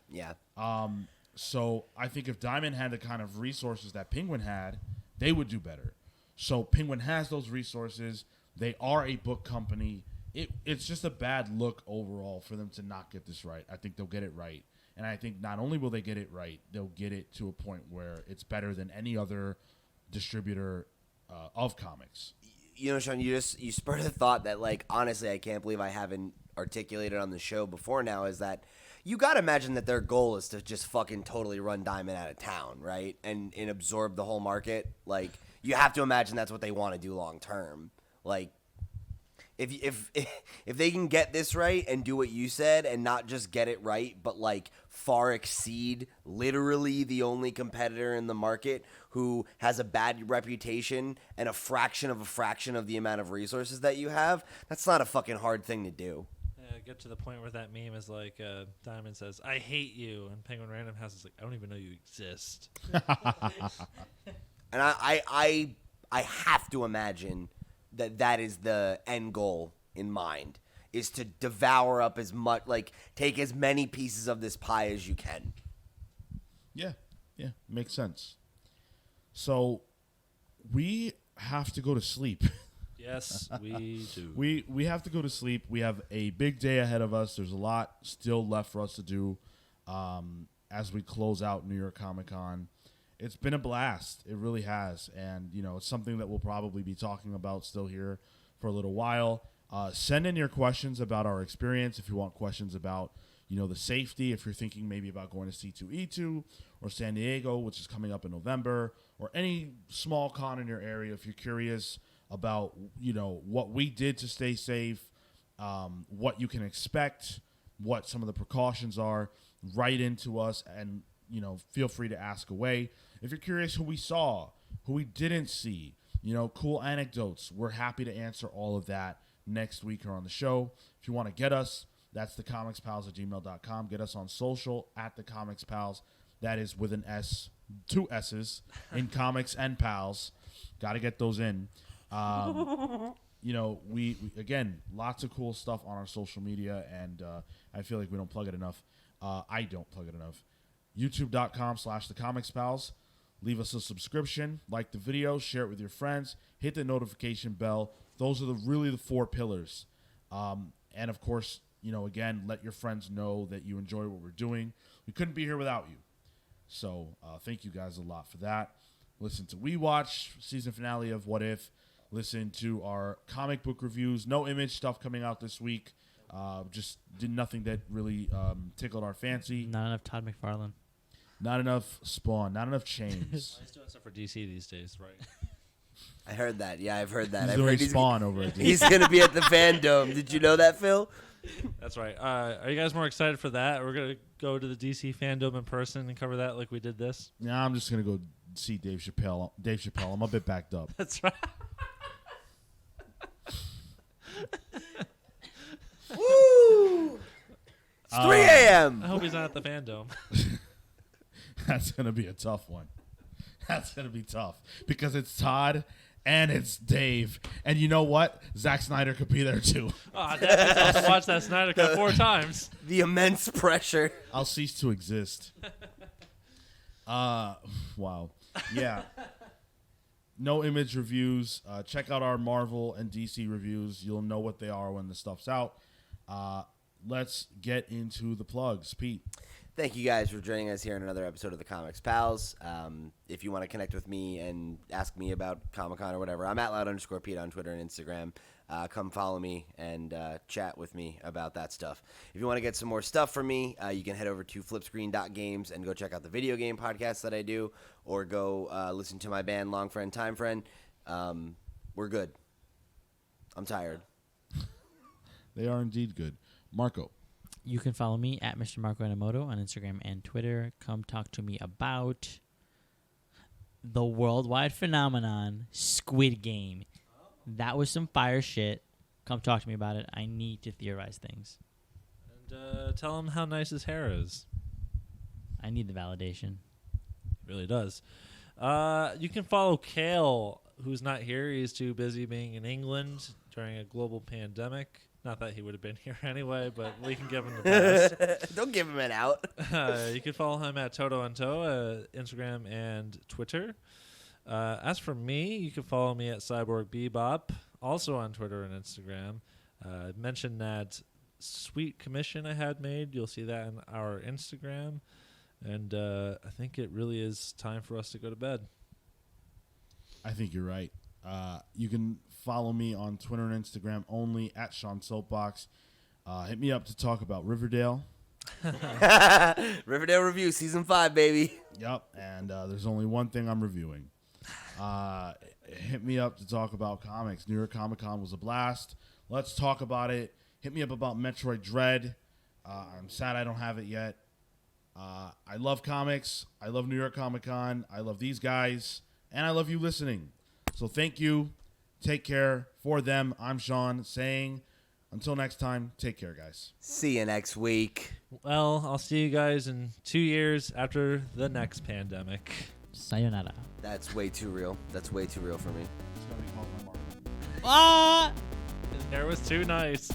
So I think if Diamond had the kind of resources that Penguin had, they would do better. So Penguin has those resources. They are a book company. It's just a bad look overall for them to not get this right. I think they'll get it right. And I think not only will they get it right, they'll get it to a point where it's better than any other distributor of comics. Sean, you spurred a thought that, like, honestly, I can't believe I haven't articulated on the show before now, is that you got to imagine that their goal is to just fucking totally run Diamond out of town, right? And absorb the whole market. Like, you have to imagine that's what they want to do long term. Like, if they can get this right and do what you said and not just get it right, but like far exceed literally the only competitor in the market who has a bad reputation and a fraction of the amount of resources that you have, that's not a fucking hard thing to do. Get to the point where that meme is like, Diamond says, "I hate you," and Penguin Random House is like, "I don't even know you exist." And I have to imagine that is the end goal in mind, is to devour up as much, like, take as many pieces of this pie as you can. Yeah, makes sense. So we have to go to sleep. Yes, we do. We have to go to sleep. We have a big day ahead of us. There's a lot still left for us to do as we close out New York Comic Con. It's been a blast. It really has. And, it's something that we'll probably be talking about still here for a little while. Send in your questions about our experience if you want questions about, the safety, if you're thinking maybe about going to C2E2 or San Diego, which is coming up in November, or any small con in your area if you're curious about, what we did to stay safe, what you can expect, what some of the precautions are. Write into us and, feel free to ask away. If you're curious who we saw, who we didn't see, cool anecdotes, we're happy to answer all of that next week or on the show. If you want to get us, that's thecomicspals@gmail.com. Get us on social @thecomicspals. That is with an S, 2 S's in comics and pals. Got to get those in. We again, lots of cool stuff on our social media, and I feel like we don't plug it enough. I don't plug it enough. YouTube.com/thecomicspals. Leave us a subscription, like the video, share it with your friends, hit the notification bell. Those are really the 4 pillars. And of course, again, let your friends know that you enjoy what we're doing. We couldn't be here without you. So thank you guys a lot for that. Listen to We Watch, season finale of What If. Listen to our comic book reviews. No Image stuff coming out this week. Just did nothing that really tickled our fancy. Not enough Todd McFarlane. Not enough Spawn. Not enough Chains. He's doing stuff for DC these days, right? I heard that. Yeah, I've heard that. He's I've doing heard Spawn over at he's going to be at the Fandom. Did you know that, Phil? That's right. Are you guys more excited for that? We're going to go to the DC Fandom in person and cover that like we did this? Yeah, I'm just going to go see Dave Chappelle. I'm a bit backed up. That's right. Woo! It's 3 a.m. I hope he's not at the Fandom. That's going to be a tough one. That's going to be tough because it's Todd and it's Dave. And you know what? Zack Snyder could be there too. Oh, that means I'll watch that Snyder Cut 4 times. The immense pressure. I'll cease to exist. Wow. Yeah. No Image reviews. Check out our Marvel and DC reviews. You'll know what they are when the stuff's out. Let's get into the plugs. Pete. Thank you guys for joining us here in another episode of the Comics Pals. If you want to connect with me and ask me about Comic-Con or whatever, I'm @loud_Pete on Twitter and Instagram. Come follow me and chat with me about that stuff. If you want to get some more stuff from me, you can head over to flipscreen.games and go check out the video game podcast that I do, or go listen to my band Long Friend Time Friend. We're good. I'm tired. They are indeed good. Marco. You can follow me @Mr. Marco Enomoto on Instagram and Twitter. Come talk to me about the worldwide phenomenon, Squid Game. That was some fire shit. Come talk to me about it. I need to theorize things. And tell him how nice his hair is. I need the validation. Really does. You can follow Kale, who's not here. He's too busy being in England during a global pandemic. Not that he would have been here anyway, but we can give him the pass. Don't give him an out. You can follow him at Toto and Toe, Instagram and Twitter. As for me, you can follow me at Cyborg Bebop, also on Twitter and Instagram. Mentioned that sweet commission I had made. You'll see that in our Instagram. And I think it really is time for us to go to bed. I think you're right. You can follow me on Twitter and Instagram only at Sean Soapbox. Hit me up to talk about Riverdale. Riverdale review season 5, baby. Yep, and there's only one thing I'm reviewing. Hit me up to talk about comics. New York Comic Con was a blast. Let's talk about it. Hit me up about Metroid Dread. I'm sad I don't have it yet. I love comics. I love New York Comic Con. I love these guys. And I love you listening. So thank you. Take care. For them, I'm Sean saying until next time, take care, guys. See you next week. Well, I'll see you guys in 2 years after the next pandemic. Sayonara. That's way too real. That's way too real for me. It's gonna be called my Marvel. Ah! His hair was too nice.